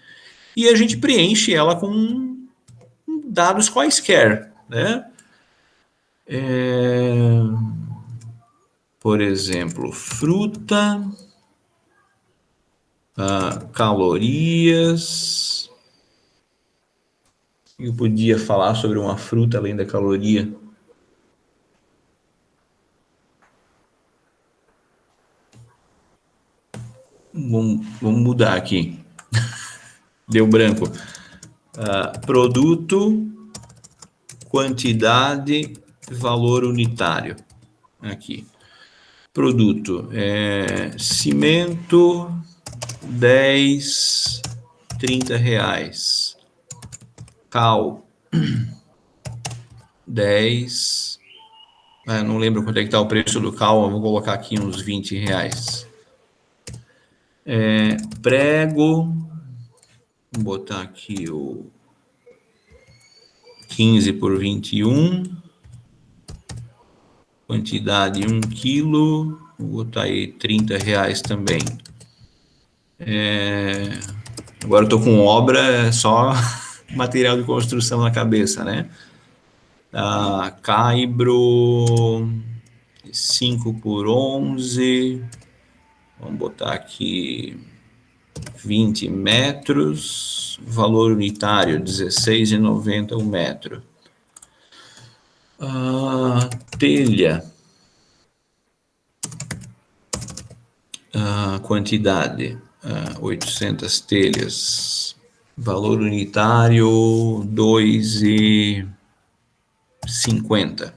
Speaker 1: E a gente preenche ela com dados quaisquer, né? Por exemplo, fruta, calorias. Eu podia falar sobre uma fruta além da caloria. Vamos mudar aqui. Deu branco. Produto, quantidade, valor unitário. Aqui. Produto, cimento, 10, 30 reais. Cal, 10. Não lembro quanto é que está o preço do cal, vou colocar aqui uns 20 reais. Prego, vou botar aqui o 15 por 21. Quantidade 1 quilo, vou botar aí 30 reais também. Agora eu tô com obra, só material de construção na cabeça, né? Caibro, 5 por 11, vamos botar aqui 20 metros, valor unitário 16,90 o metro. Telha, quantidade, 800 telhas, valor unitário 2,50.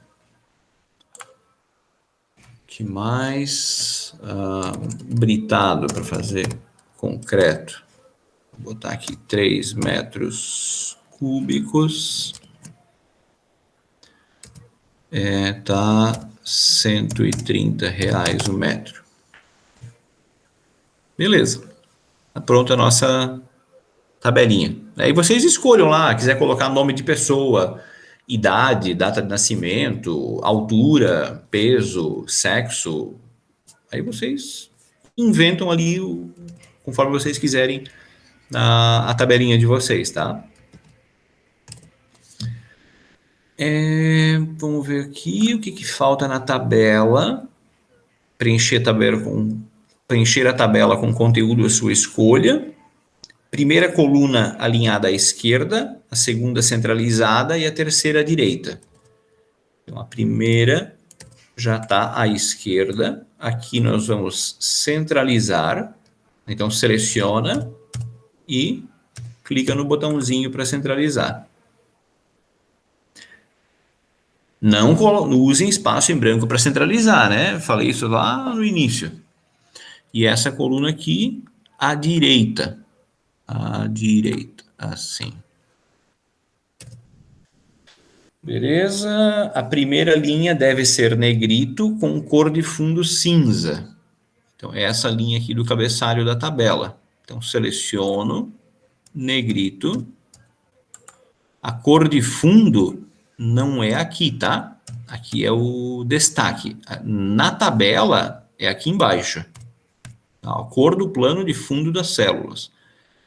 Speaker 1: Que mais? Britado para fazer concreto. Vou botar aqui 3 metros cúbicos. Tá 130 reais o metro. Beleza. Tá pronta a nossa tabelinha. Aí vocês escolham lá, quiser colocar nome de pessoa, idade, data de nascimento, altura, peso, sexo. Aí vocês inventam ali, conforme vocês quiserem, a tabelinha de vocês, tá? Vamos ver aqui o que falta na tabela. Preencher a tabela com conteúdo à sua escolha. Primeira coluna alinhada à esquerda, a segunda centralizada e a terceira à direita. Então, a primeira já está à esquerda. Aqui nós vamos centralizar. Então, seleciona e clica no botãozinho para centralizar. Não usem espaço em branco para centralizar, né? Falei isso lá no início. E essa coluna aqui, à direita. À direita, assim. Beleza. A primeira linha deve ser negrito com cor de fundo cinza. Então, é essa linha aqui do cabeçalho da tabela. Então, seleciono, negrito. A cor de fundo não é aqui, tá? Aqui é o destaque. Na tabela, é aqui embaixo. A cor do plano de fundo das células.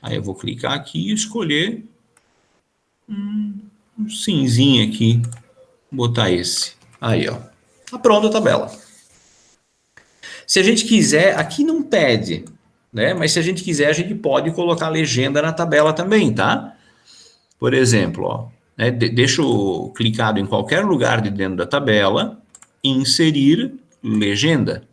Speaker 1: Aí eu vou clicar aqui e escolher um cinzinho aqui. Vou botar esse. Aí, ó. Tá pronta a tabela. Se a gente quiser, aqui não pede, né? Mas se a gente quiser, a gente pode colocar legenda na tabela também, tá? Por exemplo, ó, né, deixo clicado em qualquer lugar de dentro da tabela, inserir legenda.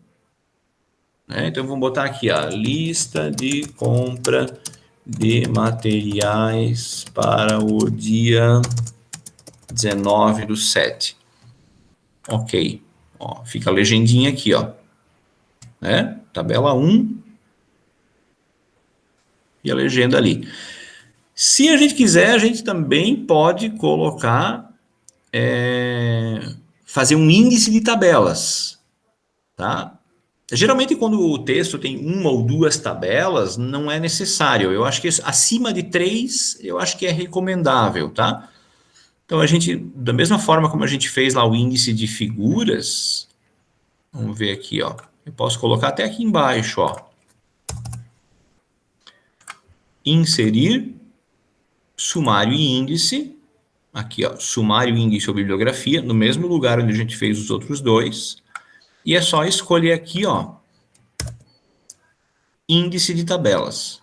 Speaker 1: Né? Então, vamos botar aqui, ó, lista de compra de materiais para o dia 19/7. Ok. Ó, fica a legendinha aqui, ó. Né? Tabela 1 e a legenda ali. Se a gente quiser, a gente também pode colocar, fazer um índice de tabelas, tá? Geralmente, quando o texto tem uma ou duas tabelas, não é necessário. Eu acho que acima de 3, eu acho que é recomendável, tá? Então, a gente, da mesma forma como a gente fez lá o índice de figuras, vamos ver aqui, ó. Eu posso colocar até aqui embaixo, ó. Inserir sumário e índice. Aqui, ó, sumário, índice ou bibliografia, no mesmo lugar onde a gente fez os outros dois. E é só escolher aqui, ó, índice de tabelas,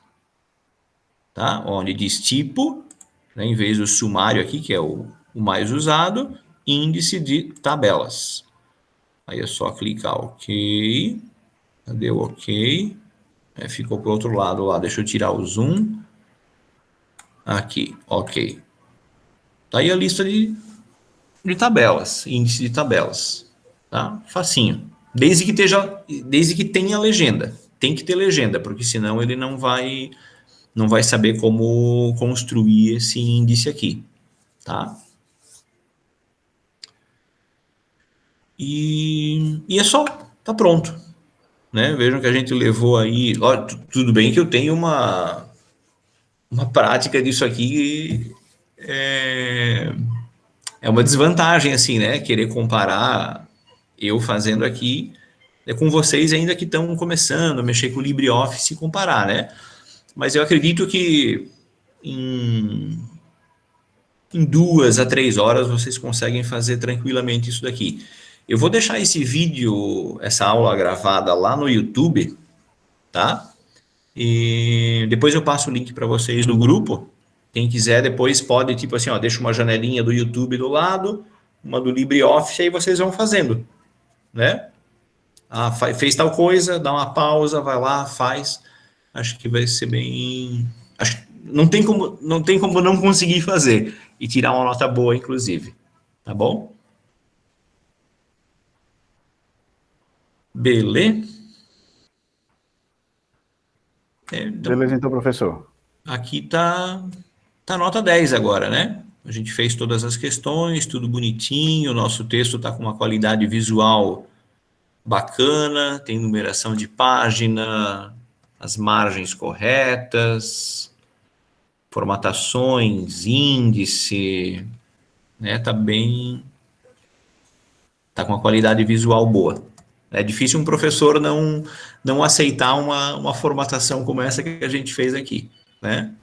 Speaker 1: tá? Onde diz tipo, né, em vez do sumário aqui, que é o mais usado, índice de tabelas. Aí é só clicar OK. Cadê o OK? Ficou para o outro lado lá, deixa eu tirar o zoom. Aqui, OK. Tá aí a lista de tabelas, índice de tabelas, tá? Facinho. Desde que tenha legenda. Tem que ter legenda, porque senão ele não vai saber como construir esse índice aqui, tá? E é só, tá pronto, né? Vejam que a gente levou aí, ó, tudo bem que eu tenho uma prática disso aqui, é uma desvantagem, assim, né? Querer comparar eu fazendo aqui com vocês ainda que estão começando a mexer com o LibreOffice e comparar, né? Mas eu acredito que em 2 a 3 horas vocês conseguem fazer tranquilamente isso daqui. Eu vou deixar esse vídeo, essa aula gravada lá no YouTube, tá? E depois eu passo o link para vocês do grupo. Quem quiser depois pode, tipo assim, ó, deixa uma janelinha do YouTube do lado, uma do LibreOffice, aí vocês vão fazendo, né? Ah, fez tal coisa, dá uma pausa, vai lá, faz. Acho que vai ser bem... não tem como não conseguir fazer e tirar uma nota boa, inclusive. Tá bom? Beleza? Então,
Speaker 2: Beleza, então, professor.
Speaker 1: aqui tá nota 10 agora, né? A gente fez todas as questões, tudo bonitinho, o nosso texto está com uma qualidade visual bacana, tem numeração de página, as margens corretas, formatações, índice, né? Tá com uma qualidade visual boa. É difícil um professor não aceitar uma formatação como essa que a gente fez aqui, né?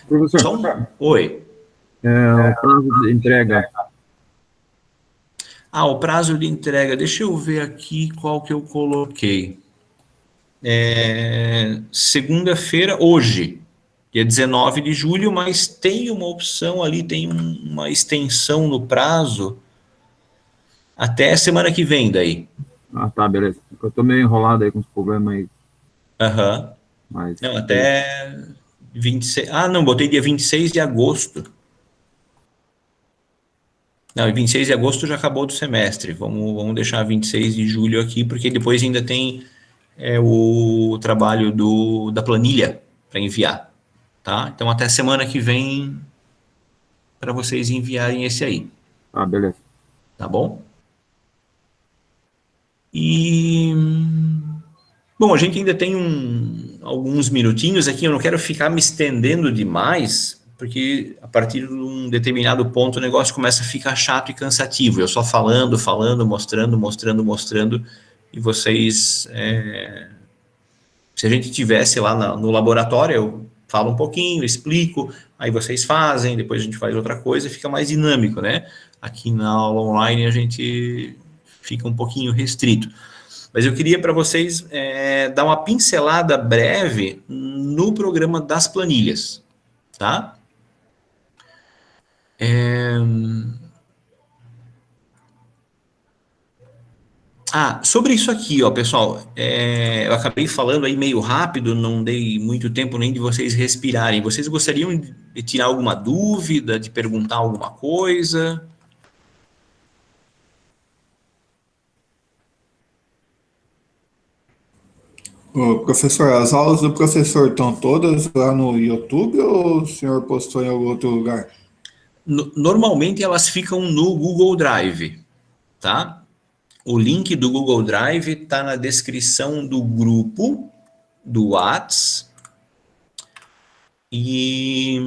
Speaker 7: Professor,
Speaker 1: Oi.
Speaker 7: o prazo de entrega.
Speaker 1: O prazo de entrega, deixa eu ver aqui qual que eu coloquei. Segunda-feira, hoje, dia 19 de julho, mas tem uma opção ali, tem uma extensão no prazo até semana que vem daí.
Speaker 7: Tá, beleza. Eu tô meio enrolado aí com os problemas aí.
Speaker 1: Aham.
Speaker 7: Mas...
Speaker 1: Não, até 26... não, botei dia 26 de agosto. Não, 26 de agosto já acabou do semestre. Vamos deixar 26 de julho aqui, porque depois ainda tem o trabalho da planilha para enviar, tá? Então, até semana que vem, para vocês enviarem esse aí,
Speaker 7: Ah, beleza.
Speaker 1: Tá bom? E... Bom, a gente ainda tem alguns minutinhos aqui, eu não quero ficar me estendendo demais, porque a partir de um determinado ponto o negócio começa a ficar chato e cansativo. Eu só falando, mostrando, e vocês... se a gente tivesse lá no laboratório, eu falo um pouquinho, explico, aí vocês fazem, depois a gente faz outra coisa, fica mais dinâmico, né? Aqui na aula online a gente fica um pouquinho restrito. Mas eu queria para vocês dar uma pincelada breve no programa das planilhas, tá? Sobre isso aqui, ó, pessoal, eu acabei falando aí meio rápido, não dei muito tempo nem de vocês respirarem. Vocês gostariam de tirar alguma dúvida, de perguntar alguma coisa?
Speaker 6: Ô, professor, as aulas do professor estão todas lá no YouTube ou o senhor postou em algum outro lugar?
Speaker 1: Normalmente elas ficam no Google Drive, tá? O link do Google Drive está na descrição do grupo do Whats e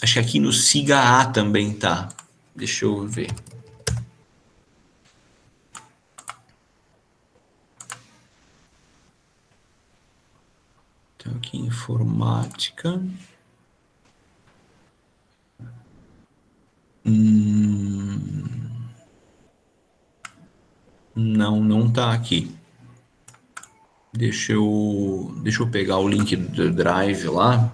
Speaker 1: acho que aqui no Siga A também tá. Deixa eu ver. Então aqui informática. Não tá aqui. Deixa eu pegar o link do Drive lá.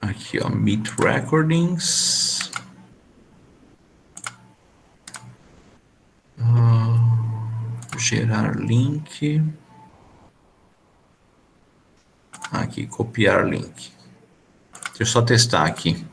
Speaker 1: Aqui, ó, Meet Recordings. Gerar link. Aqui, copiar link. Deixa eu só testar aqui.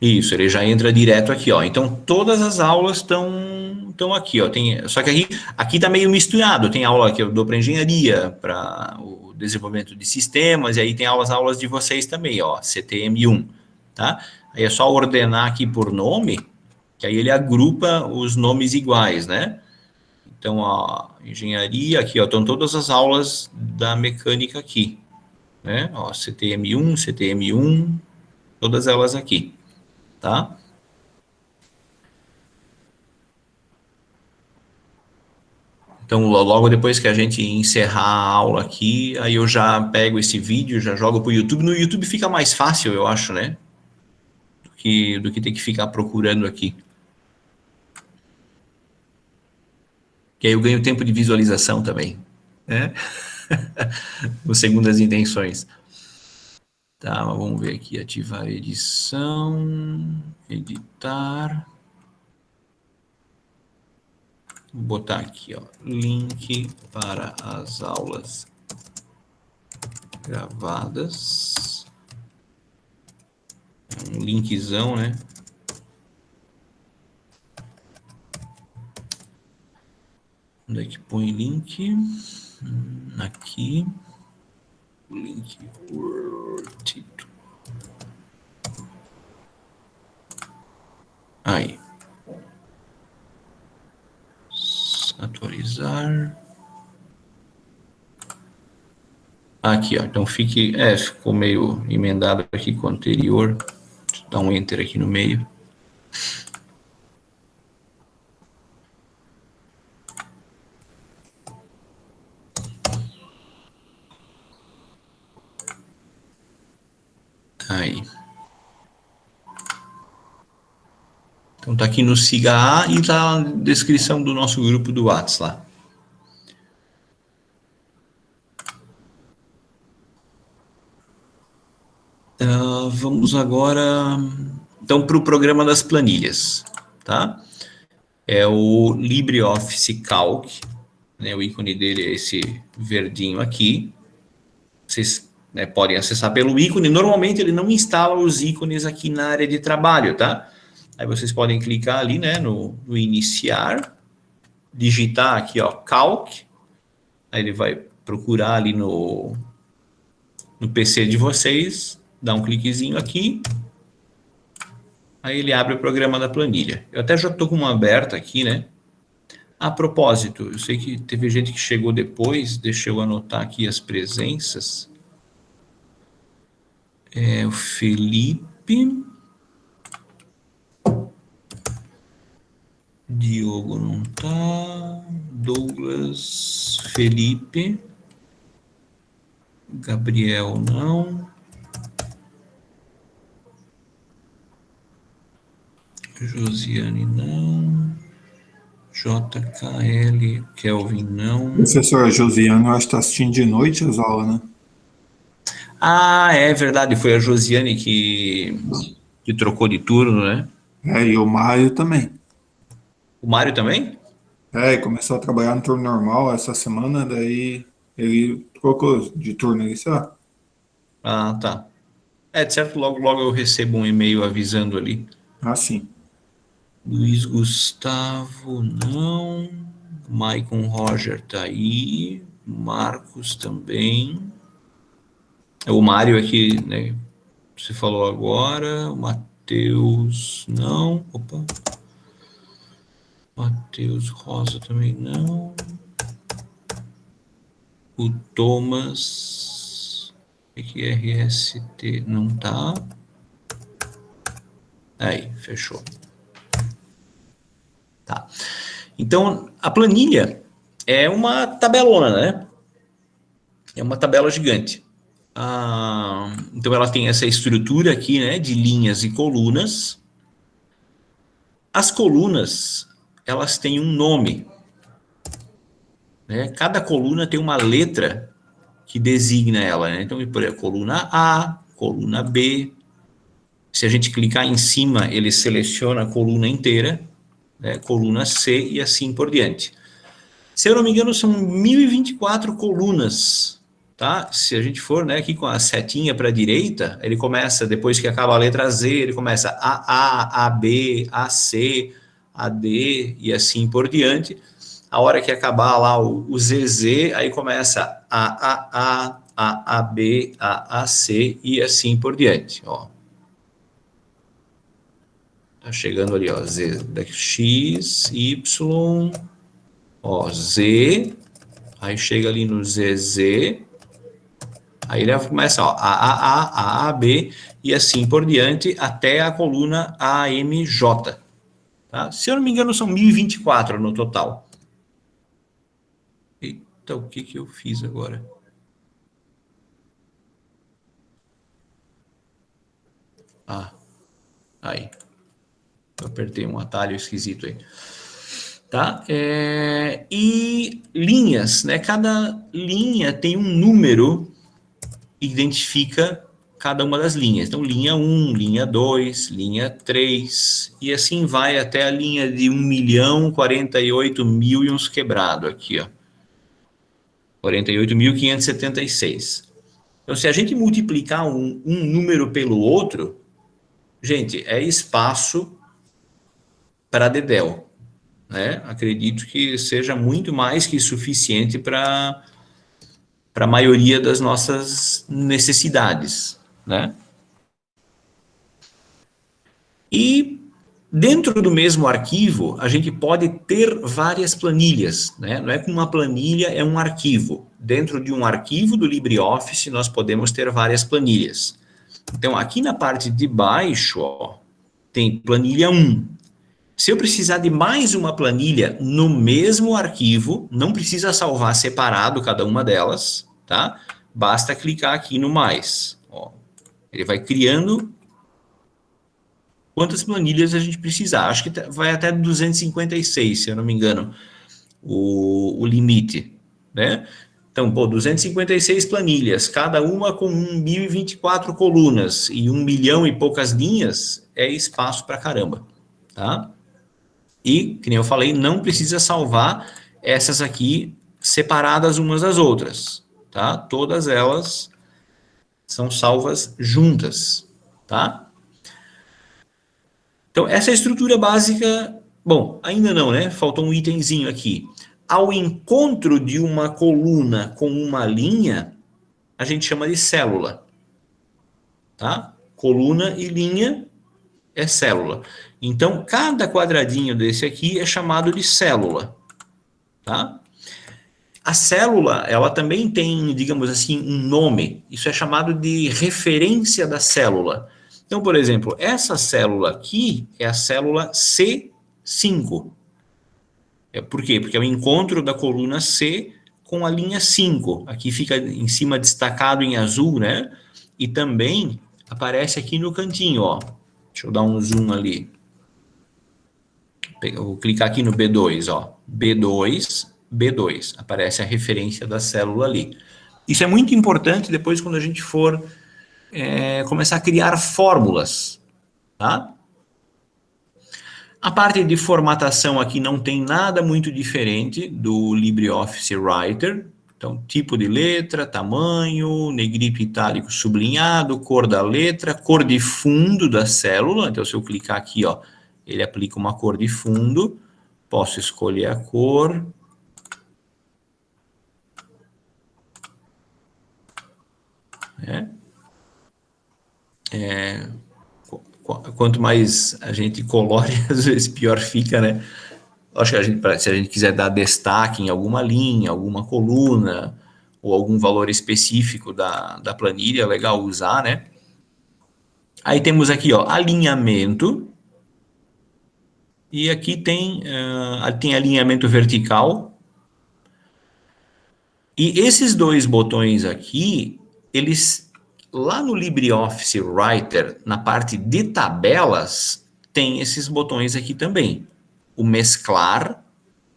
Speaker 1: Isso, ele já entra direto aqui, ó. Então, todas as aulas estão aqui, ó. Só que aqui tá meio misturado. Tem aula que eu dou para engenharia, para o desenvolvimento de sistemas, e aí tem aulas de vocês também, ó, CTM1, tá? Aí é só ordenar aqui por nome, que aí ele agrupa os nomes iguais, né? Então, ó, engenharia, aqui, ó, estão todas as aulas da mecânica aqui, né? Ó, CTM1, todas elas aqui, tá? Então, logo depois que a gente encerrar a aula aqui, aí eu já pego esse vídeo, já jogo para o YouTube. No YouTube fica mais fácil, eu acho, né? Do que ter que ficar procurando aqui. Que aí eu ganho tempo de visualização também, né? No segundo as intenções. Tá, mas vamos ver aqui, ativar edição, editar. Vou botar aqui, ó, link para as aulas gravadas. É um linkzão, né? Onde é que põe link? Aqui. Link título. Aí. Atualizar. Aqui, ó. Então ficou meio emendado aqui com o anterior. Deixa eu dar um enter aqui no meio. Aí. Então tá aqui no Siga A e tá na descrição do nosso grupo do Whats lá. Vamos agora, então, para o programa das planilhas, tá? É o LibreOffice Calc, né? O ícone dele é esse verdinho aqui. Vocês, né, podem acessar pelo ícone. Normalmente ele não instala os ícones aqui na área de trabalho, tá? Aí vocês podem clicar ali, né, no iniciar, digitar aqui, ó, calc, aí ele vai procurar ali no PC de vocês, dá um cliquezinho aqui, aí ele abre o programa da planilha. Eu até já estou com uma aberta aqui, né? A propósito, eu sei que teve gente que chegou depois, deixa eu anotar aqui as presenças. O Felipe, Diogo não tá, Douglas, Felipe, Gabriel não, Josiane não, JKL, Kelvin não.
Speaker 6: Professor Josiane, eu acho que está assistindo de noite as aulas, né?
Speaker 1: Ah, é verdade, foi a Josiane que trocou de turno, né?
Speaker 6: E o Mário também.
Speaker 1: O Mário também?
Speaker 6: Ele começou a trabalhar no turno normal essa semana, daí ele trocou de turno aí, sei lá.
Speaker 1: Ah, tá. De certo, logo eu recebo um e-mail avisando ali.
Speaker 6: Ah, sim.
Speaker 1: Luiz Gustavo, não. Maicon Roger tá aí. Marcos também. O Mário aqui, né? Você falou agora. O Matheus, não. Opa. Matheus Rosa também não. O Thomas, RST não tá. Aí, fechou. Tá. Então, a planilha é uma tabelona, né? É uma tabela gigante. Então, ela tem essa estrutura aqui, né, de linhas e colunas. As colunas, elas têm um nome, né? Cada coluna tem uma letra que designa ela, né? Então, por exemplo, coluna A, coluna B. Se a gente clicar em cima, ele seleciona a coluna inteira, né? Coluna C e assim por diante. Se eu não me engano, são 1024 colunas, tá? Se a gente for, né, aqui com a setinha para a direita, ele começa, depois que acaba a letra Z, ele começa AA, AB, AC, AD e assim por diante. A hora que acabar lá o ZZ, aí começa AAA, AAB, AAC e assim por diante, ó. Tá chegando ali, ó, Z, X, Y, ó, Z, aí chega ali no ZZ, aí ele começa, ó, AAA, AAB e assim por diante até a coluna AMJ, tá? Se eu não me engano, são 1024 no total. Eita, o que eu fiz agora? Aí. Eu apertei um atalho esquisito aí. Tá? E linhas, né? Cada linha tem um número que identifica cada uma das linhas. Então, linha 1, linha 2, linha 3, e assim vai até a linha de 1.048.000 e uns quebrado aqui, ó. 48.576. Então, se a gente multiplicar um número pelo outro, gente, é espaço para dedéu, né? Acredito que seja muito mais que suficiente para a maioria das nossas necessidades, né? E dentro do mesmo arquivo, a gente pode ter várias planilhas, né? Não é que uma planilha é um arquivo. Dentro de um arquivo do LibreOffice, nós podemos ter várias planilhas. Então, aqui na parte de baixo, ó, tem planilha 1. Se eu precisar de mais uma planilha no mesmo arquivo, não precisa salvar separado cada uma delas, tá? Basta clicar aqui no mais. Ó, ele vai criando quantas planilhas a gente precisar. Acho que vai até 256, se eu não me engano, o limite, né? Então, 256 planilhas, cada uma com 1024 colunas e 1 milhão e poucas linhas, é espaço pra caramba, tá? E, que nem eu falei, não precisa salvar essas aqui separadas umas das outras, tá? Todas elas são salvas juntas, tá? Então, essa é a estrutura básica. Bom, ainda não, né? Faltou um itemzinho aqui. Ao encontro de uma coluna com uma linha, a gente chama de célula. Tá? Coluna e linha é célula. Então, cada quadradinho desse aqui é chamado de célula. Tá? A célula, ela também tem, digamos assim, um nome. Isso é chamado de referência da célula. Então, por exemplo, essa célula aqui é a célula C5. Por quê? Porque é o encontro da coluna C com a linha 5. Aqui fica em cima destacado em azul, né? E também aparece aqui no cantinho, ó. Deixa eu dar um zoom ali. Vou clicar aqui no B2, ó. B2. Aparece a referência da célula ali. Isso é muito importante depois quando a gente for começar a criar fórmulas, tá? A parte de formatação aqui não tem nada muito diferente do LibreOffice Writer. Então, tipo de letra, tamanho, negrito, itálico, sublinhado, cor da letra, cor de fundo da célula. Então, se eu clicar aqui, ó, ele aplica uma cor de fundo. Posso escolher a cor. Quanto mais a gente colore, às vezes pior fica, né? Acho que se a gente quiser dar destaque em alguma linha, alguma coluna, ou algum valor específico da planilha, é legal usar, né? Aí temos aqui, ó, alinhamento. E aqui tem alinhamento vertical. E esses dois botões aqui, eles, lá no LibreOffice Writer, na parte de tabelas, tem esses botões aqui também. O mesclar,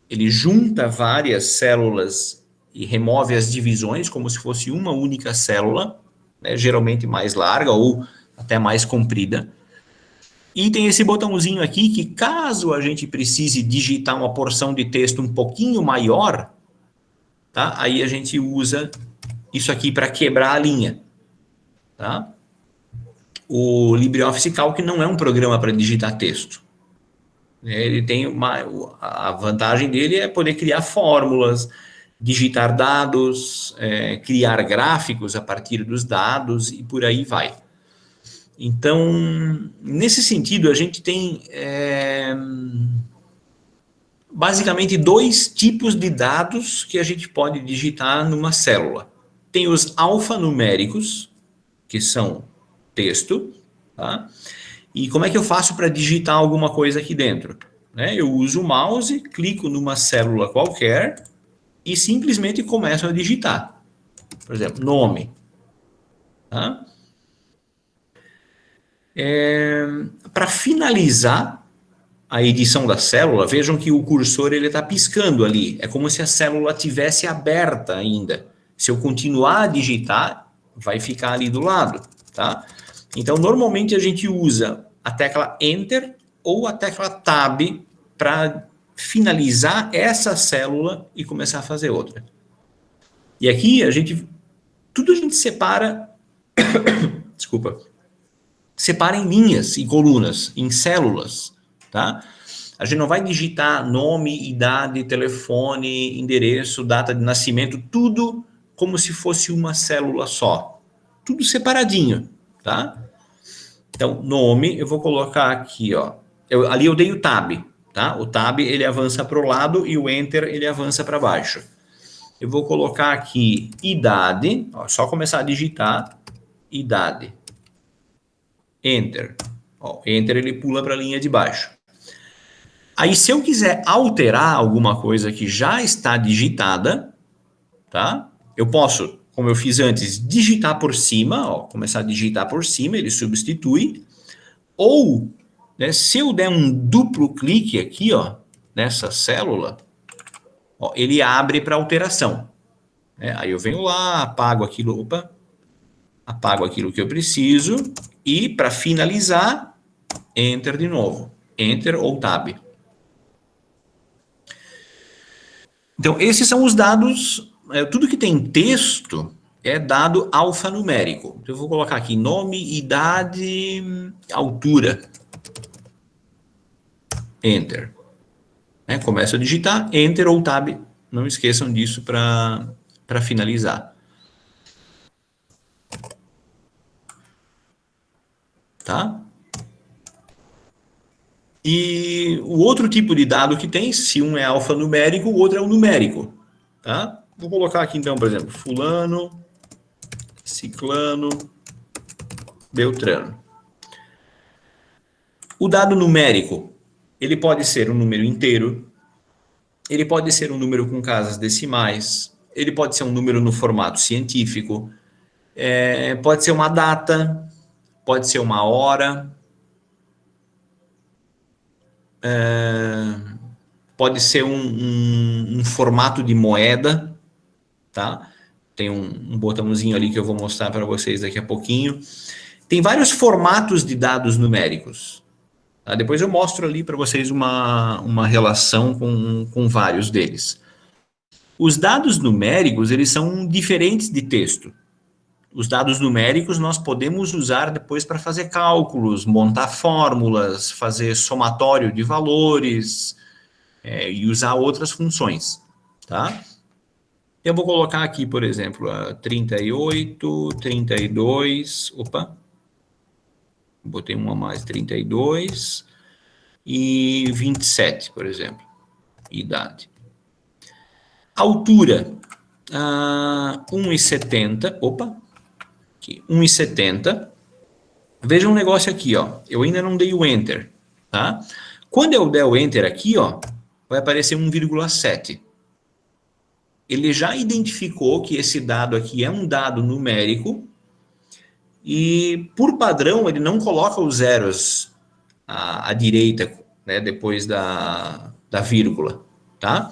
Speaker 1: ele junta várias células e remove as divisões, como se fosse uma única célula, né, geralmente mais larga ou até mais comprida. E tem esse botãozinho aqui que, caso a gente precise digitar uma porção de texto um pouquinho maior, tá? Aí a gente usa isso aqui para quebrar a linha. Tá? O LibreOffice Calc não é um programa para digitar texto. Ele tem a vantagem dele é poder criar fórmulas, digitar dados, criar gráficos a partir dos dados e por aí vai. Então, nesse sentido, a gente tem basicamente dois tipos de dados que a gente pode digitar numa célula. Tem os alfanuméricos, que são texto, tá? E como é que eu faço para digitar alguma coisa aqui dentro? Né? Eu uso o mouse, clico numa célula qualquer e simplesmente começo a digitar. Por exemplo, nome. Tá? Para finalizar a edição da célula, vejam que o cursor está piscando ali. É como se a célula tivesse aberta ainda. Se eu continuar a digitar, vai ficar ali do lado. Tá? Então, normalmente a gente usa a tecla Enter ou a tecla Tab para finalizar essa célula e começar a fazer outra. E aqui tudo a gente separa, desculpa, separa em linhas e colunas, em células, tá? A gente não vai digitar nome, idade, telefone, endereço, data de nascimento, tudo como se fosse uma célula só. Tudo separadinho, tá? Então, nome, eu vou colocar aqui, ó. Ali eu dei o Tab, tá? O Tab, ele avança para o lado e o Enter, ele avança para baixo. Eu vou colocar aqui idade, ó, só começar a digitar, idade. Enter. Ó, Enter, ele pula para a linha de baixo. Aí, se eu quiser alterar alguma coisa que já está digitada, tá? Eu posso, como eu fiz antes, digitar por cima, ó, começar a digitar por cima, ele substitui. Ou, né, se eu der um duplo clique aqui, ó, nessa célula, ó, ele abre para alteração. Aí eu venho lá, apago aquilo que eu preciso e, para finalizar, Enter de novo. Enter ou Tab. Então, esses são os dados. Tudo que tem texto é dado alfanumérico. Então, eu vou colocar aqui nome, idade, altura. Enter. Né? Começo a digitar, Enter ou Tab. Não esqueçam disso para finalizar. Tá? E o outro tipo de dado que tem, se um é alfanumérico, o outro é o numérico. Tá? Vou colocar aqui então, por exemplo, fulano, ciclano, beltrano. O dado numérico, ele pode ser um número inteiro, ele pode ser um número com casas decimais, ele pode ser um número no formato científico, pode ser uma data, pode ser uma hora, pode ser um formato de moeda, tá? Tem um botãozinho ali que eu vou mostrar para vocês daqui a pouquinho. Tem vários formatos de dados numéricos. Tá? Depois eu mostro ali para vocês uma relação com vários deles. Os dados numéricos, eles são diferentes de texto. Os dados numéricos nós podemos usar depois para fazer cálculos, montar fórmulas, fazer somatório de valores e usar outras funções, tá? Eu vou colocar aqui, por exemplo, 38, 32, opa, botei um a mais, 32 e 27, por exemplo, idade. Altura, 1,70, opa, aqui, 1,70. Veja um negócio aqui, ó, eu ainda não dei o Enter, tá? Quando eu der o Enter aqui, ó, vai aparecer 1,7. Ele já identificou que esse dado aqui é um dado numérico e, por padrão, ele não coloca os zeros à direita, né, depois da vírgula, tá?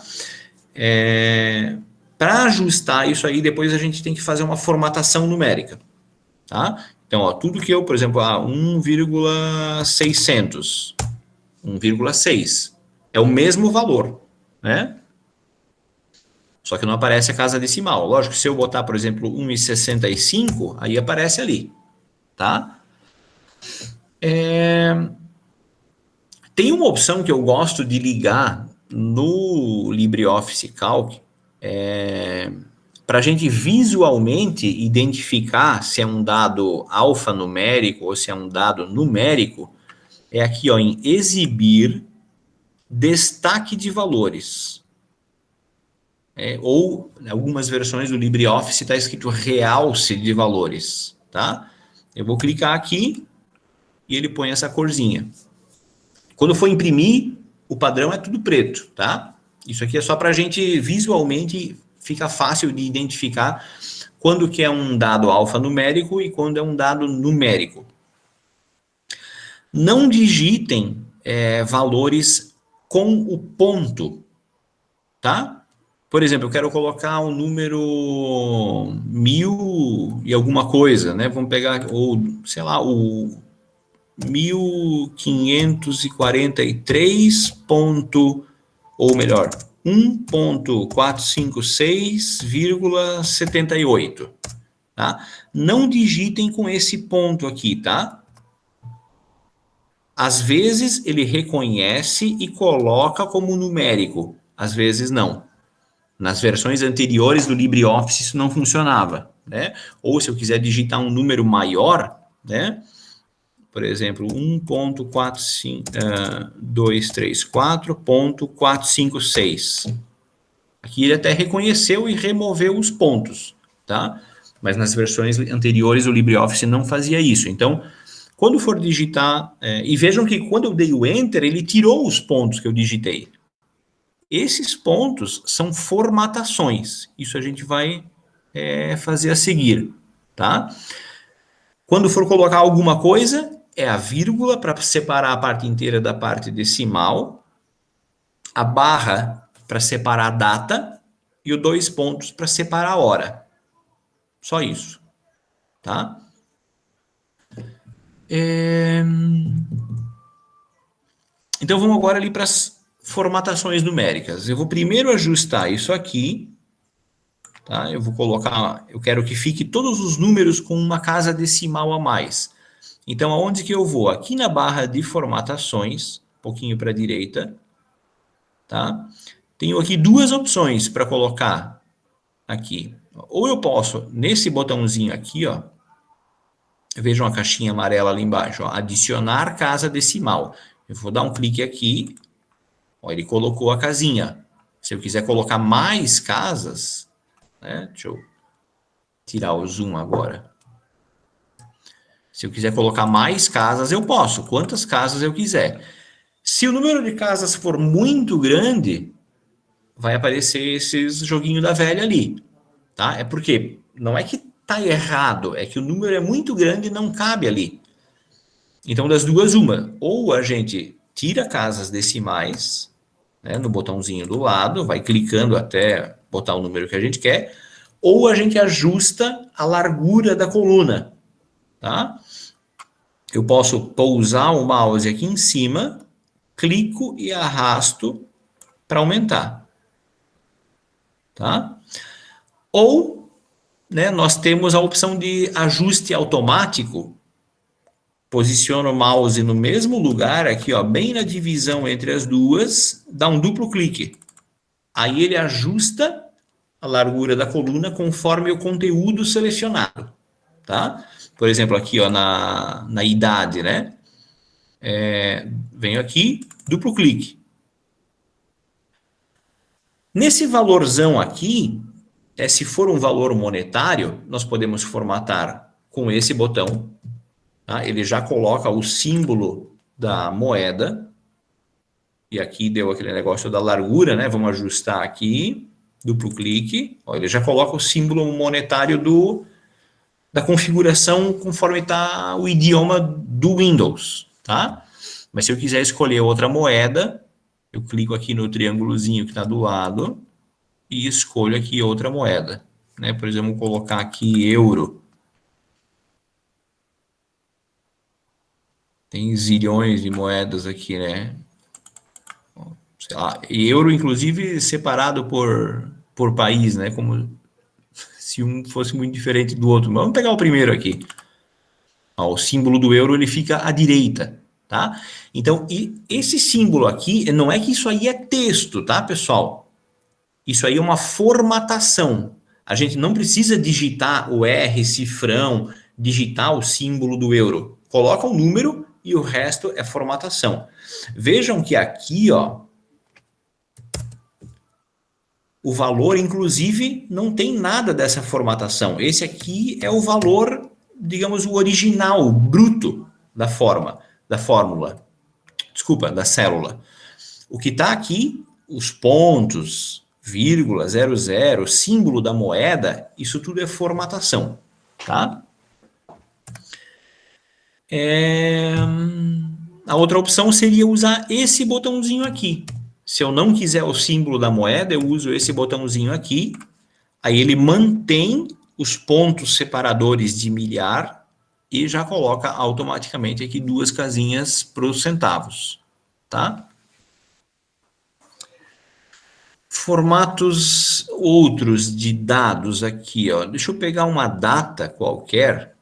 Speaker 1: Para ajustar isso aí, depois a gente tem que fazer uma formatação numérica, tá? Então, ó, tudo que eu, por exemplo, 1,600, 1,6, é o mesmo valor, né? Só que não aparece a casa decimal. Lógico que se eu botar, por exemplo, 1,65, aí aparece ali, tá? Tem uma opção que eu gosto de ligar no LibreOffice Calc, para a gente visualmente identificar se é um dado alfanumérico ou se é um dado numérico, é aqui, ó, em exibir destaque de valores. Ou em algumas versões do LibreOffice está escrito realce de valores, tá? Eu vou clicar aqui e ele põe essa corzinha. Quando for imprimir, o padrão é tudo preto, tá? Isso aqui é só para a gente visualmente fica fácil de identificar quando que é um dado alfanumérico e quando é um dado numérico. Não digitem valores com o ponto, tá? Por exemplo, eu quero colocar um número 1000 e alguma coisa, né? Vamos pegar, ou sei lá, o 1543 ou melhor, 1.456,78, tá? Não digitem com esse ponto aqui, tá? Às vezes ele reconhece e coloca como numérico, às vezes não. Nas versões anteriores do LibreOffice isso não funcionava, né? Ou se eu quiser digitar um número maior, né? Por exemplo, 1.234.456. Aqui ele até reconheceu e removeu os pontos, tá? Mas nas versões anteriores o LibreOffice não fazia isso. Então, quando for digitar, e vejam que quando eu dei o Enter, ele tirou os pontos que eu digitei. Esses pontos são formatações. Isso a gente vai fazer a seguir, tá? Quando for colocar alguma coisa, é a vírgula para separar a parte inteira da parte decimal, a barra para separar a data e os 2 pontos para separar a hora. Só isso, tá? Então vamos agora ali para as formatações numéricas. Eu vou primeiro ajustar isso aqui, tá? Eu vou colocar, eu quero que fique todos os números com uma casa decimal a mais. Então, aonde que eu vou? Aqui na barra de formatações, um pouquinho para a direita, tá? Tenho aqui duas opções para colocar aqui. Ou eu posso, nesse botãozinho aqui, ó, vejam a caixinha amarela ali embaixo, ó, adicionar casa decimal. Eu vou dar um clique aqui, ó, ele colocou a casinha. Se eu quiser colocar mais casas, né, deixa eu tirar o zoom agora. Se eu quiser colocar mais casas, eu posso, quantas casas eu quiser. Se o número de casas for muito grande, vai aparecer esses joguinho da velha ali, tá? É porque não é que tá errado, é que o número é muito grande e não cabe ali. Então, das duas, uma. Ou a gente tira casas decimais, né, no botãozinho do lado, vai clicando até botar o número que a gente quer, ou a gente ajusta a largura da coluna, tá? Eu posso pousar o mouse aqui em cima, clico e arrasto para aumentar, tá? Ou, né, nós temos a opção de ajuste automático. Posiciono o mouse no mesmo lugar, aqui, ó, bem na divisão entre as duas, dá um duplo clique. Aí ele ajusta a largura da coluna conforme o conteúdo selecionado, tá? Por exemplo, aqui, ó, na idade, né? Venho aqui, duplo clique. Nesse valorzão aqui, se for um valor monetário, nós podemos formatar com esse botão, tá? Ele já coloca o símbolo da moeda, e aqui deu aquele negócio da largura, né? Vamos ajustar aqui, duplo clique, ó, ele já coloca o símbolo monetário da configuração conforme está o idioma do Windows, tá? Mas se eu quiser escolher outra moeda, eu clico aqui no triângulozinho que está do lado e escolho aqui outra moeda, né? Por exemplo, vou colocar aqui euro. Tem zilhões de moedas aqui, né? Sei lá, euro, inclusive, separado por país, né? Como se um fosse muito diferente do outro. Mas vamos pegar o primeiro aqui. Ó, o símbolo do euro, ele fica à direita, tá? Então, e esse símbolo aqui, não é que isso aí é texto, tá, pessoal? Isso aí é uma formatação. A gente não precisa digitar o R, cifrão, digitar o símbolo do euro. Coloca o número e o resto é formatação. Vejam que aqui, ó, o valor, inclusive, não tem nada dessa formatação. Esse aqui é o valor, digamos, o original, o bruto da fórmula. Desculpa, da célula. O que está aqui, os pontos, vírgula, 00, símbolo da moeda, isso tudo é formatação, tá? A outra opção seria usar esse botãozinho aqui. Se eu não quiser o símbolo da moeda, eu uso esse botãozinho aqui. Aí ele mantém os pontos separadores de milhar e já coloca automaticamente aqui duas casinhas para os centavos, tá? Formatos outros de dados aqui, ó. Deixa eu pegar uma data qualquer.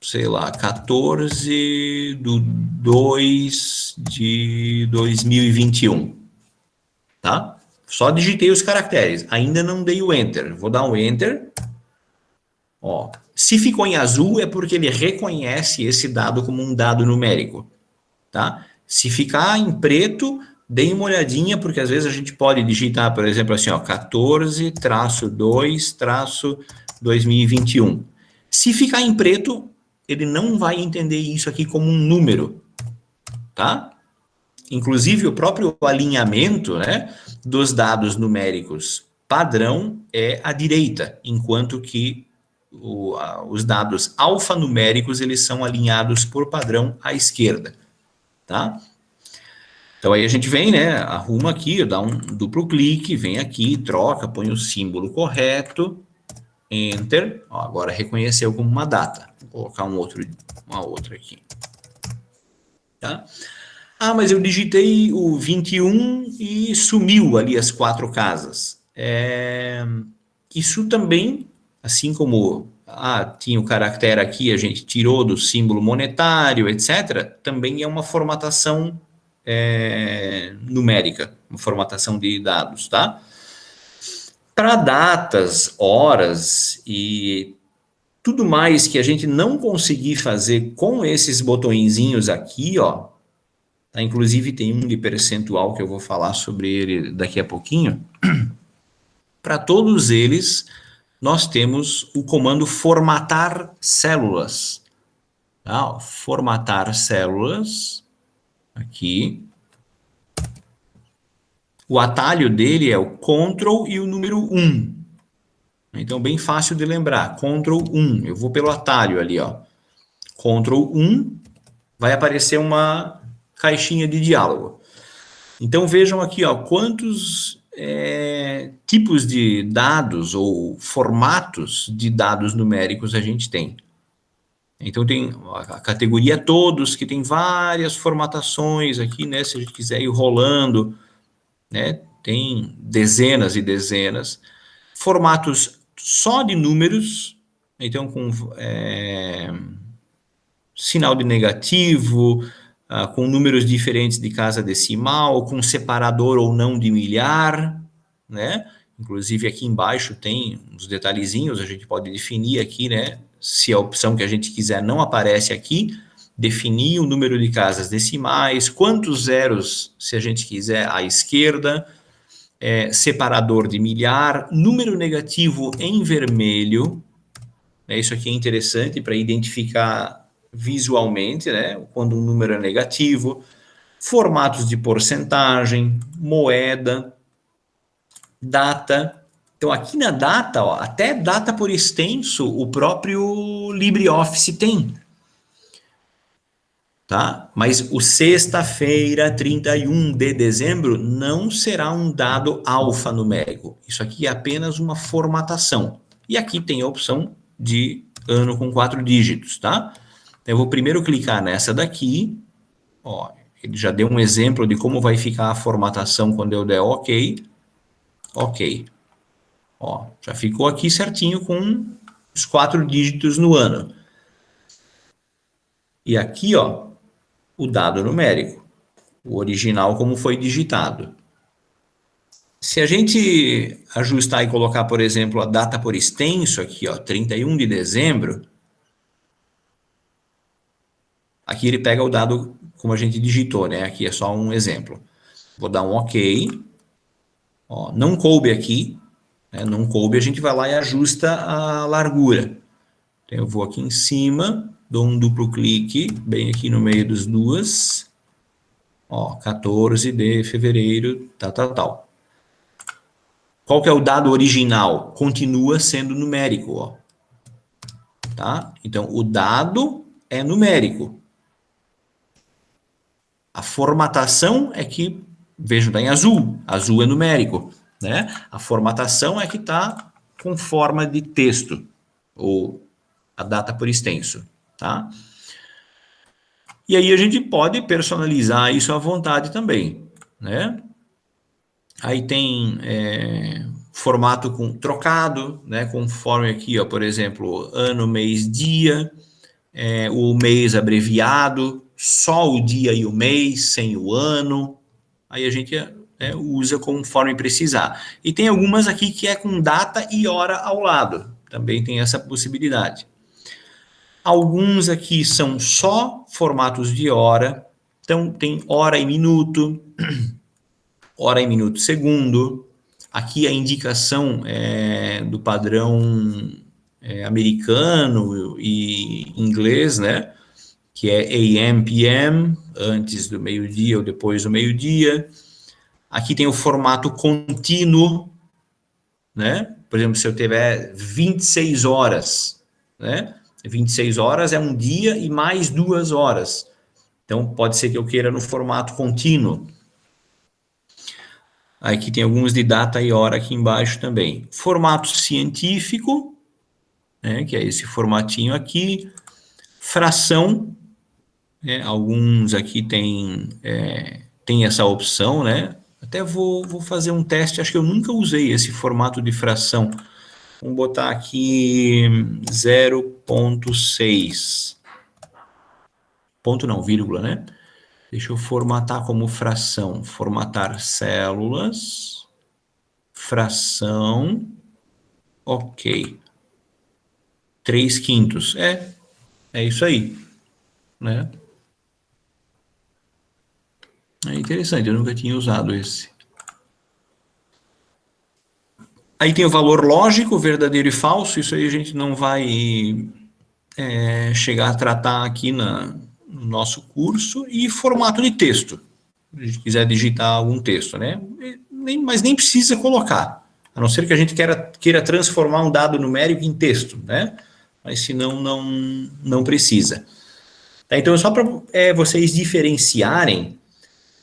Speaker 1: Sei lá, 14/2/2021, tá? Só digitei os caracteres, ainda não dei o Enter. Vou dar um Enter. Ó, se ficou em azul é porque ele reconhece esse dado como um dado numérico, tá? Se ficar em preto, dê uma olhadinha, porque às vezes a gente pode digitar, por exemplo, assim, ó, 14-2-2021. Se ficar em preto, ele não vai entender isso aqui como um número, tá? Inclusive, o próprio alinhamento, né, dos dados numéricos padrão é à direita, enquanto que os dados alfanuméricos, eles são alinhados por padrão à esquerda, tá? Então, aí a gente vem, né, arruma aqui, dá um duplo clique, vem aqui, troca, põe o símbolo correto, Enter, ó, agora reconheceu como uma data. Vou colocar uma outra aqui. Tá? Ah, mas eu digitei o 21 e sumiu ali as 4 casas. Isso também, assim como tinha o caractere aqui, a gente tirou do símbolo monetário, etc., também é uma formatação numérica, uma formatação de dados, tá? Para datas, horas e tudo mais que a gente não conseguir fazer com esses botõezinhos aqui, ó, tá? Inclusive tem um de percentual que eu vou falar sobre ele daqui a pouquinho. Para todos eles, nós temos o comando formatar células. Tá? Formatar células, aqui. O atalho dele é o Ctrl e o número 1. Então, bem fácil de lembrar. Ctrl 1. Eu vou pelo atalho ali, ó. Ctrl 1, vai aparecer uma caixinha de diálogo. Então, vejam aqui, ó, quantos tipos de dados ou formatos de dados numéricos a gente tem. Então, tem a categoria todos, que tem várias formatações aqui, né? Se a gente quiser ir rolando, né? Tem dezenas e dezenas. Formatos só de números, então com sinal de negativo, com números diferentes de casa decimal, com separador ou não de milhar, né? Inclusive aqui embaixo tem uns detalhezinhos, a gente pode definir aqui, né? Se a opção que a gente quiser não aparece aqui, definir o número de casas decimais, quantos zeros, se a gente quiser, à esquerda, separador de milhar, número negativo em vermelho, né? Isso aqui é interessante para identificar visualmente, né, quando um número é negativo, formatos de porcentagem, moeda, data. Então, aqui na data, ó, até data por extenso, o próprio LibreOffice tem. Tá? Mas o sexta-feira, 31 de dezembro, não será um dado alfanumérico. Isso aqui é apenas uma formatação. E aqui tem a opção de ano com 4 dígitos, tá? Eu vou primeiro clicar nessa daqui, ó, ele já deu um exemplo de como vai ficar a formatação quando eu der OK. OK. Ó, já ficou aqui certinho com os 4 dígitos no ano. E aqui, ó, o dado numérico, o original como foi digitado. Se a gente ajustar e colocar, por exemplo, a data por extenso aqui, ó, 31 de dezembro, aqui ele pega o dado como a gente digitou, né? Aqui é só um exemplo. Vou dar um OK. Ó, não coube aqui, né? Não coube, a gente vai lá e ajusta a largura. Então, eu vou aqui em cima, dou um duplo clique, bem aqui no meio das duas. Ó, 14 de fevereiro, tal. Qual que é o dado original? Continua sendo numérico, ó. Tá? Então, o dado é numérico. A formatação é que, vejam, está em azul. Azul é numérico, né? A formatação é que está com forma de texto, ou a data por extenso, tá? E aí a gente pode personalizar isso à vontade também, né? Aí tem formato trocado, né? Conforme aqui, ó, por exemplo, ano, mês, dia, o mês abreviado, só o dia e o mês, sem o ano. Aí a gente usa conforme precisar. E tem algumas aqui que é com data e hora ao lado. Também tem essa possibilidade. Alguns aqui são só formatos de hora. Então, tem hora e minuto segundo. Aqui a indicação do padrão americano e inglês, né? Que é AM, PM, antes do meio-dia ou depois do meio-dia. Aqui tem o formato contínuo, né? Por exemplo, se eu tiver 26 horas, né? 26 horas é um dia e mais 2 horas. Então, pode ser que eu queira no formato contínuo. Aqui tem alguns de data e hora aqui embaixo também. Formato científico, né? Que é esse formatinho aqui. Fração, alguns aqui tem essa opção, né? Até vou fazer um teste, acho que eu nunca usei esse formato de fração. Vamos botar aqui 0,6. Ponto não, vírgula, né? Deixa eu formatar como fração. Formatar células. Fração. Ok. 3/5. É isso aí. Né? É interessante, eu nunca tinha usado esse. Aí tem o valor lógico, verdadeiro e falso. Isso aí a gente não vai chegar a tratar aqui no nosso curso. E formato de texto. Se a gente quiser digitar algum texto, né? Mas nem precisa colocar. A não ser que a gente queira transformar um dado numérico em texto, né? Mas senão não precisa. Tá, então, só para vocês diferenciarem,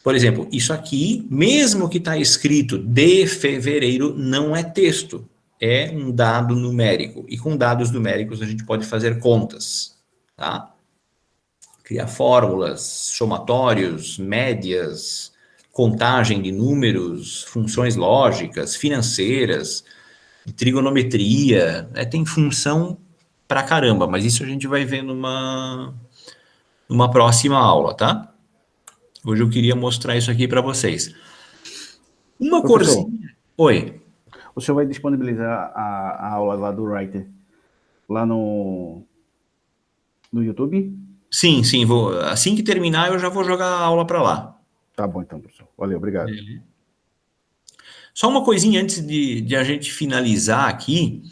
Speaker 1: por exemplo, isso aqui, mesmo que está escrito de fevereiro, não é texto, é um dado numérico. E com dados numéricos a gente pode fazer contas, tá? Criar fórmulas, somatórios, médias, contagem de números, funções lógicas, financeiras, de trigonometria, tem função pra caramba, mas isso a gente vai ver numa próxima aula, tá? Hoje eu queria mostrar isso aqui para vocês. Uma
Speaker 2: Professor,
Speaker 1: corzinha. Oi.
Speaker 2: o senhor vai disponibilizar a aula lá do Writer lá no YouTube?
Speaker 1: Sim, vou. Assim que terminar, eu já vou jogar a aula para lá.
Speaker 2: Tá bom, então, professor. Valeu, obrigado.
Speaker 1: Só uma coisinha antes de a gente finalizar aqui.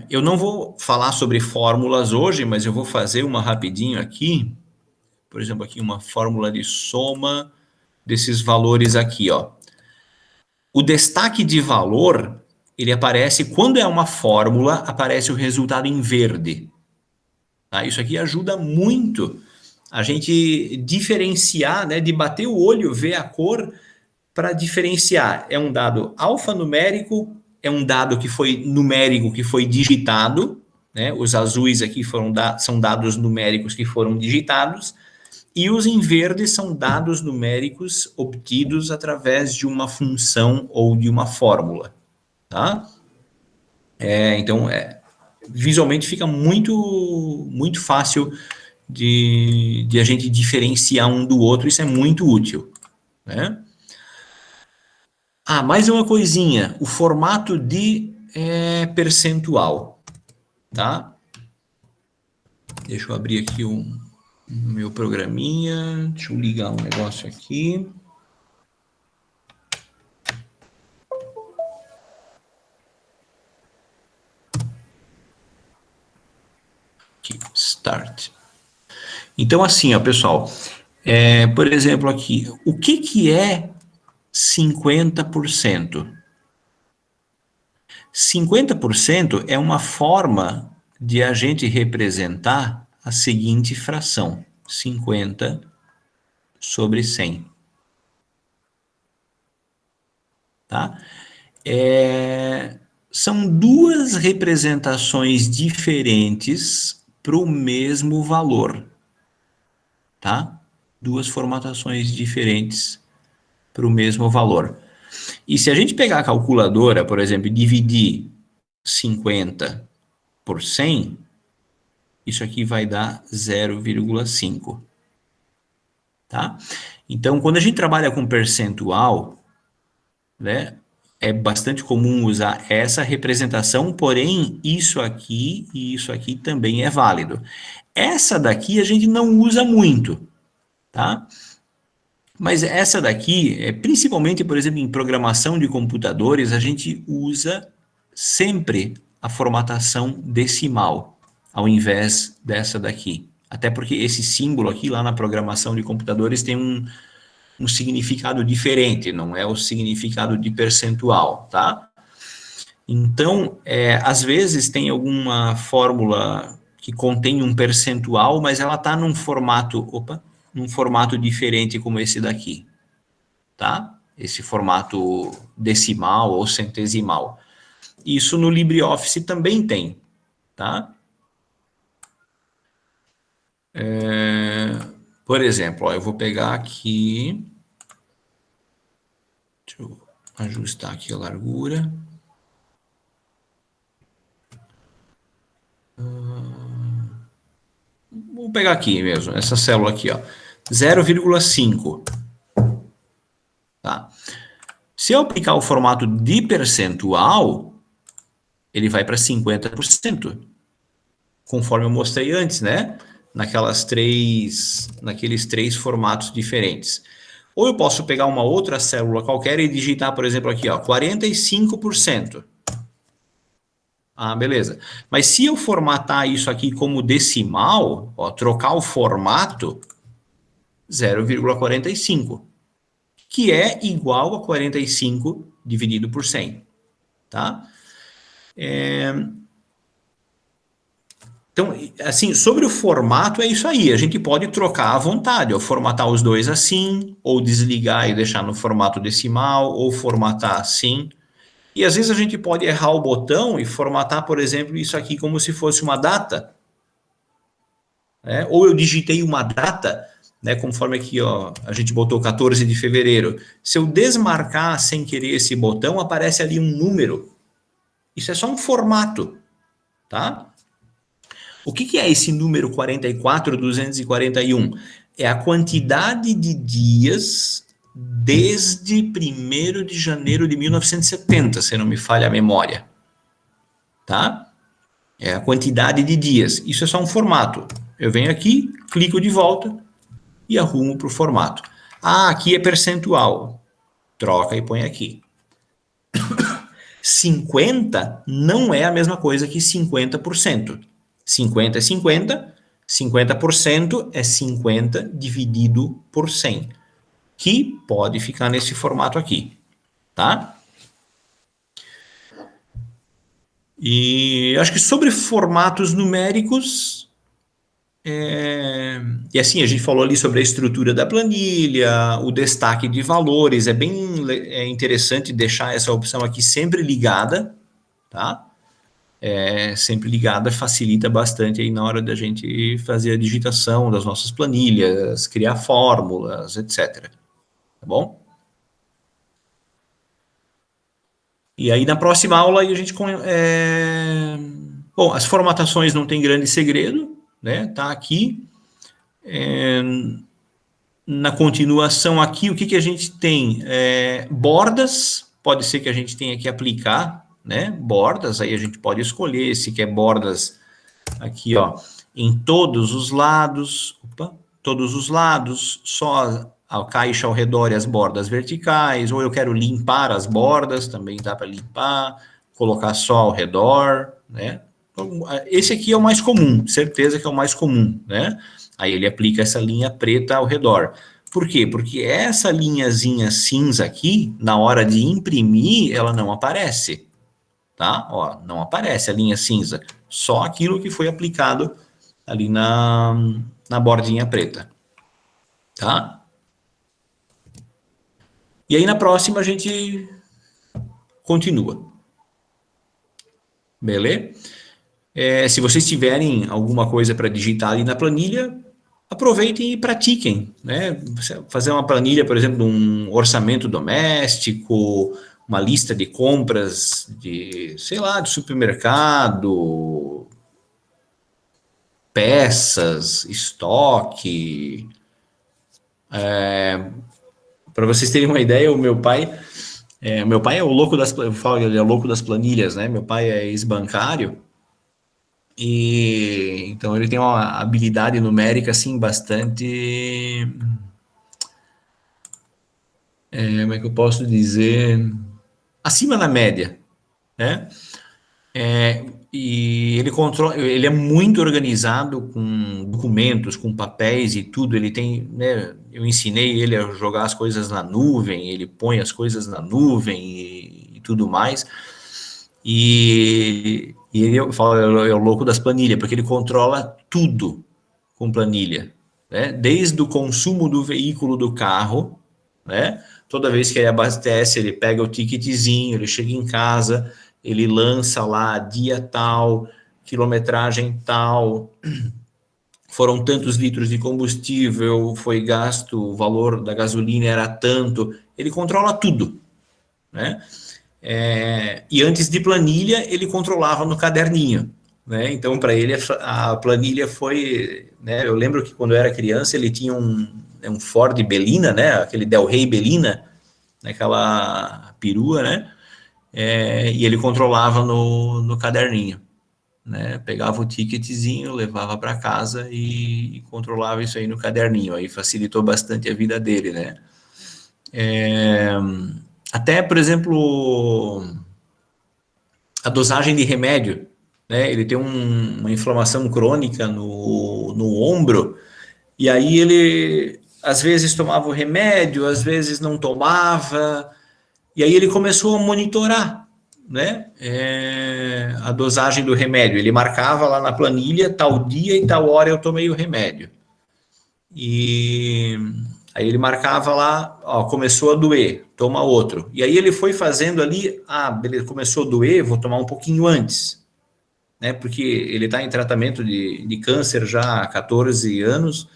Speaker 1: Eu não vou falar sobre fórmulas hoje, mas eu vou fazer uma rapidinho aqui. Por exemplo, aqui uma fórmula de soma desses valores aqui, ó. O destaque de valor, ele aparece, quando é uma fórmula, aparece o resultado em verde. Tá? Isso aqui ajuda muito a gente diferenciar, né, de bater o olho, ver a cor, para diferenciar. É um dado alfanumérico, é um dado que foi numérico, que foi digitado, né? Os azuis aqui são dados numéricos que foram digitados, e os em verde são dados numéricos obtidos através de uma função ou de uma fórmula, tá? Então, visualmente fica muito, muito fácil de a gente diferenciar um do outro, isso é muito útil, né? Mais uma coisinha, o formato de percentual, tá? Deixa eu abrir aqui o meu programinha, deixa eu ligar um negócio aqui. Aqui, start. Então, assim, ó, pessoal, por exemplo, aqui, o que é 50%? 50% é uma forma de a gente representar a seguinte fração: 50 sobre 100. Tá? São duas representações diferentes para o mesmo valor. Tá? Duas formatações diferentes para o mesmo valor. E se a gente pegar a calculadora, por exemplo, e dividir 50 por 100, isso aqui vai dar 0,5. Tá? Então, quando a gente trabalha com percentual, né, é bastante comum usar essa representação, porém, isso aqui e isso aqui também é válido. Essa daqui a gente não usa muito, tá? Mas essa daqui, principalmente, por exemplo, em programação de computadores, a gente usa sempre a formatação decimal, ao invés dessa daqui. Até porque esse símbolo aqui, lá na programação de computadores, tem um significado diferente, não é o significado de percentual, tá? Então, às vezes tem alguma fórmula que contém um percentual, mas ela está num formato diferente como esse daqui, tá? Esse formato decimal ou centesimal. Isso no LibreOffice também tem, tá? Por exemplo, ó, eu vou pegar aqui, deixa eu ajustar aqui a largura. vou pegar aqui mesmo, essa célula aqui, ó, 0,5. Tá? Se eu aplicar o formato de percentual, ele vai para 50%, conforme eu mostrei antes, né? Naqueles três formatos diferentes. Ou eu posso pegar uma outra célula qualquer e digitar, por exemplo, aqui, ó, 45%. Ah, beleza. Mas se eu formatar isso aqui como decimal, ó, trocar o formato, 0,45, que é igual a 45 dividido por 100, tá? Então, assim, sobre o formato é isso aí, a gente pode trocar à vontade, ó, formatar os dois assim, ou desligar e deixar no formato decimal, ou formatar assim. E às vezes a gente pode errar o botão e formatar, por exemplo, isso aqui como se fosse uma data. Né? Ou eu digitei uma data, né, conforme aqui, ó, a gente botou 14 de fevereiro. Se eu desmarcar sem querer esse botão, aparece ali um número. Isso é só um formato, tá? O que é esse número 44.241? É a quantidade de dias desde 1º de janeiro de 1970, se não me falha a memória. Tá? É a quantidade de dias. Isso é só um formato. Eu venho aqui, clico de volta e arrumo para o formato. Ah, aqui é percentual. Troca e põe aqui. 50 não é a mesma coisa que 50%. 50 é 50, 50% é 50 dividido por 100, que pode ficar nesse formato aqui, tá? E acho que sobre formatos numéricos, e assim, a gente falou ali sobre a estrutura da planilha, o destaque de valores, é bem interessante deixar essa opção aqui sempre ligada, tá? Sempre ligada, facilita bastante aí na hora da gente fazer a digitação das nossas planilhas, criar fórmulas, etc. Tá bom? E aí na próxima aula aí a gente... Bom, as formatações não tem grande segredo, né? Tá aqui. Na continuação aqui, o que a gente tem? Bordas, pode ser que a gente tenha que aplicar, né? Bordas, aí a gente pode escolher se quer bordas aqui, ó, em todos os lados, só a caixa ao redor e as bordas verticais, ou eu quero limpar as bordas, também dá para limpar, colocar só ao redor, né? Então, esse aqui é o mais comum, certeza que é o mais comum, né? Aí ele aplica essa linha preta ao redor. Por quê? Porque essa linhazinha cinza aqui, na hora de imprimir, ela não aparece, tá? Ó, não aparece a linha cinza, só aquilo que foi aplicado ali na bordinha preta, tá? E aí na próxima a gente continua. Beleza? Se vocês tiverem alguma coisa para digitar ali na planilha, aproveitem e pratiquem, né? Fazer uma planilha, por exemplo, de um orçamento doméstico, uma lista de compras de, sei lá, de supermercado, peças, estoque. Para vocês terem uma ideia, o meu pai é o louco eu falo, ele é o louco das planilhas, né? Meu pai é ex-bancário, e então ele tem uma habilidade numérica assim bastante, como é que eu posso dizer, acima da média, né? E ele é muito organizado com documentos, com papéis e tudo. Ele tem, né? Eu ensinei ele a jogar as coisas na nuvem, ele põe as coisas na nuvem e tudo mais. E ele, eu falo, é o louco das planilhas, porque ele controla tudo com planilha, né? Desde o consumo do veículo do carro, né? Toda vez que ele abastece, ele pega o ticketzinho, ele chega em casa, ele lança lá dia tal, quilometragem tal, foram tantos litros de combustível, foi gasto, o valor da gasolina era tanto, ele controla tudo, né? E antes de planilha, ele controlava no caderninho, né? Então, para ele, a planilha foi, né? Eu lembro que quando eu era criança, ele tinha um Ford Belina, né? Aquele Del Rey Belina, aquela perua, né? E ele controlava no caderninho, né? Pegava o ticketzinho, levava para casa e controlava isso aí no caderninho. Aí facilitou bastante a vida dele, né? Até, por exemplo, a dosagem de remédio, né? Ele tem uma inflamação crônica no ombro, e aí ele, às vezes, tomava o remédio, às vezes não tomava, e aí ele começou a monitorar, né? A dosagem do remédio. Ele marcava lá na planilha, tal dia e tal hora eu tomei o remédio. E aí ele marcava lá, ó, começou a doer, toma outro. E aí ele foi fazendo ali, beleza, começou a doer, vou tomar um pouquinho antes, né? Porque ele está em tratamento de câncer já há 14 anos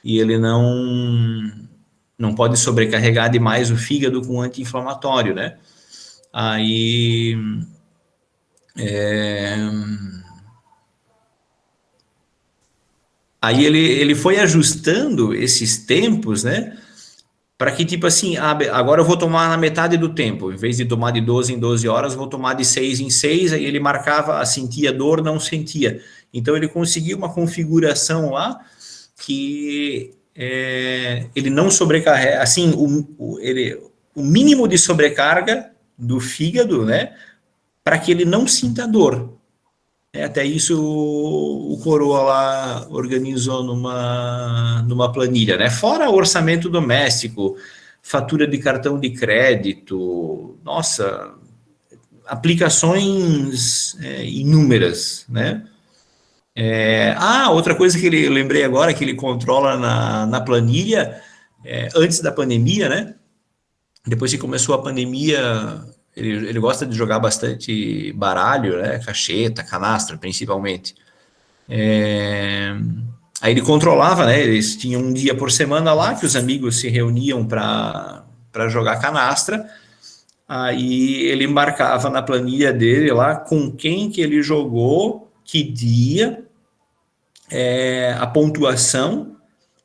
Speaker 1: e ele não pode sobrecarregar demais o fígado com anti-inflamatório, né? Aí ele foi ajustando esses tempos, né? Para que, tipo assim, agora eu vou tomar na metade do tempo. Em vez de tomar de 12 em 12 horas, vou tomar de 6 em 6. Aí ele marcava, sentia dor, não sentia. Então, ele conseguiu uma configuração lá que ele não sobrecarrega, assim, o mínimo de sobrecarga do fígado, né? Para que ele não sinta dor. Até isso o Coroa lá organizou numa planilha, né? Fora orçamento doméstico, fatura de cartão de crédito, nossa, aplicações inúmeras, né? Outra coisa que eu lembrei agora, que ele controla na planilha, antes da pandemia, né? Depois que começou a pandemia, ele gosta de jogar bastante baralho, né? Cacheta, canastra, principalmente. Aí ele controlava, né? Eles tinham um dia por semana lá que os amigos se reuniam para jogar canastra. Aí ele marcava na planilha dele lá com quem que ele jogou, que dia, a pontuação.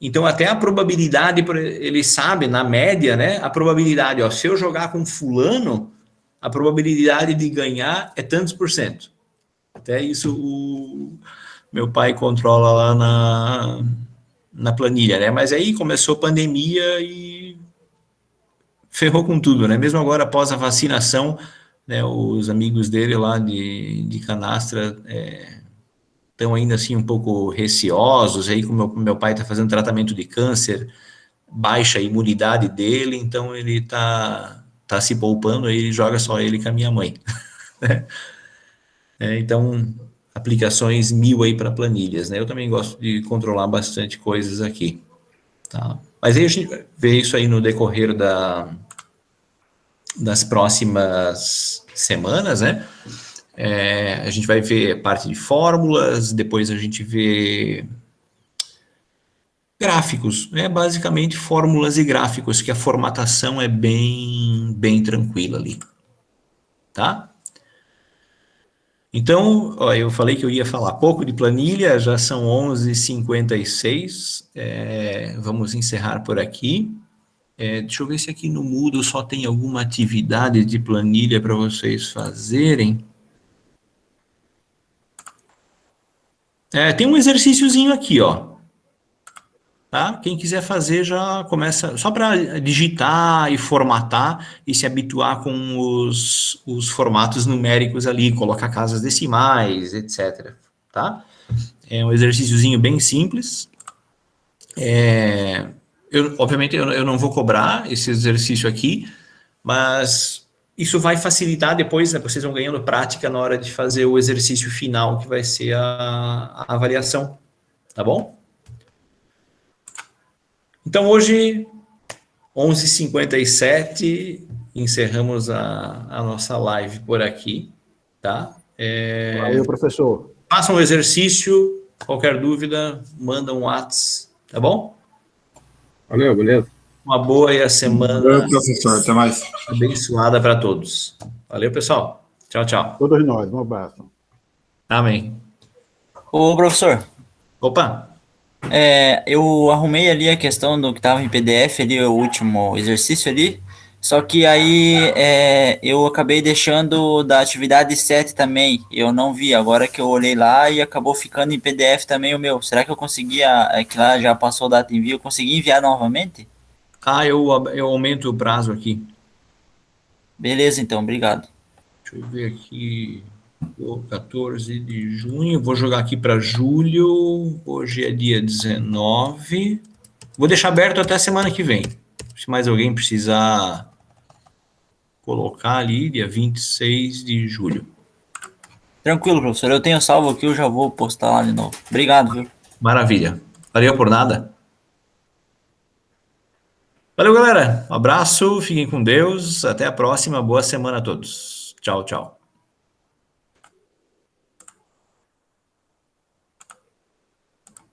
Speaker 1: Então, até a probabilidade, ele sabe, na média, né? A probabilidade, ó, se eu jogar com fulano, a probabilidade de ganhar é tantos %. Até isso o meu pai controla lá na planilha, né? Mas aí começou a pandemia e ferrou com tudo, né? Mesmo agora, após a vacinação, né, os amigos dele lá de canastra estão ainda assim um pouco receosos, aí como meu pai está fazendo tratamento de câncer, baixa a imunidade dele, então ele tá se poupando, aí joga só ele com a minha mãe. Então, aplicações 1000 aí para planilhas, né? Eu também gosto de controlar bastante coisas aqui, tá? Mas aí a gente vê isso aí no decorrer das próximas semanas, né? A gente vai ver parte de fórmulas, depois a gente vê gráficos, né? Basicamente fórmulas e gráficos, que a formatação é bem tranquila ali, tá? Então, ó, eu falei que eu ia falar pouco de planilha, já são 11h56, vamos encerrar por aqui. Deixa eu ver se aqui no Moodle só tem alguma atividade de planilha para vocês fazerem. Tem um exercíciozinho aqui, ó. Tá? Quem quiser fazer já começa, só para digitar e formatar e se habituar com os formatos numéricos ali, colocar casas decimais, etc. Tá? É um exercíciozinho bem simples. Obviamente, eu não vou cobrar esse exercício aqui, mas isso vai facilitar depois, né? Vocês vão ganhando prática na hora de fazer o exercício final, que vai ser a avaliação, tá bom? Então, hoje, 11h57, encerramos a nossa live por aqui, tá?
Speaker 2: Valeu, professor.
Speaker 1: Façam um exercício, qualquer dúvida, manda um WhatsApp, tá bom?
Speaker 7: Valeu, beleza.
Speaker 1: Uma boa e a semana
Speaker 6: Valeu, professor. Até mais.
Speaker 1: abençoada para todos. Valeu, pessoal. Tchau, tchau.
Speaker 2: Todos nós, um abraço.
Speaker 1: Amém.
Speaker 3: Ô, professor,
Speaker 1: Opa,
Speaker 3: eu arrumei ali a questão do que estava em PDF ali, o último exercício ali, só que aí eu acabei deixando da atividade 7 também, eu não vi, agora que eu olhei lá e acabou ficando em PDF também o meu. Será que eu conseguia, que lá já passou data de envio, eu consegui enviar novamente?
Speaker 1: eu aumento o prazo aqui.
Speaker 3: Beleza, então, obrigado.
Speaker 1: Deixa eu ver aqui. 14 de junho, vou jogar aqui para julho. Hoje é dia 19. Vou deixar aberto até semana que vem. Se mais alguém precisar colocar ali, dia 26 de julho.
Speaker 3: Tranquilo, professor, eu tenho salvo aqui, eu já vou postar lá de novo. Obrigado, viu?
Speaker 1: Maravilha. Valeu por nada. Valeu, galera. Um abraço, fiquem com Deus. Até a próxima. Boa semana a todos. Tchau, tchau.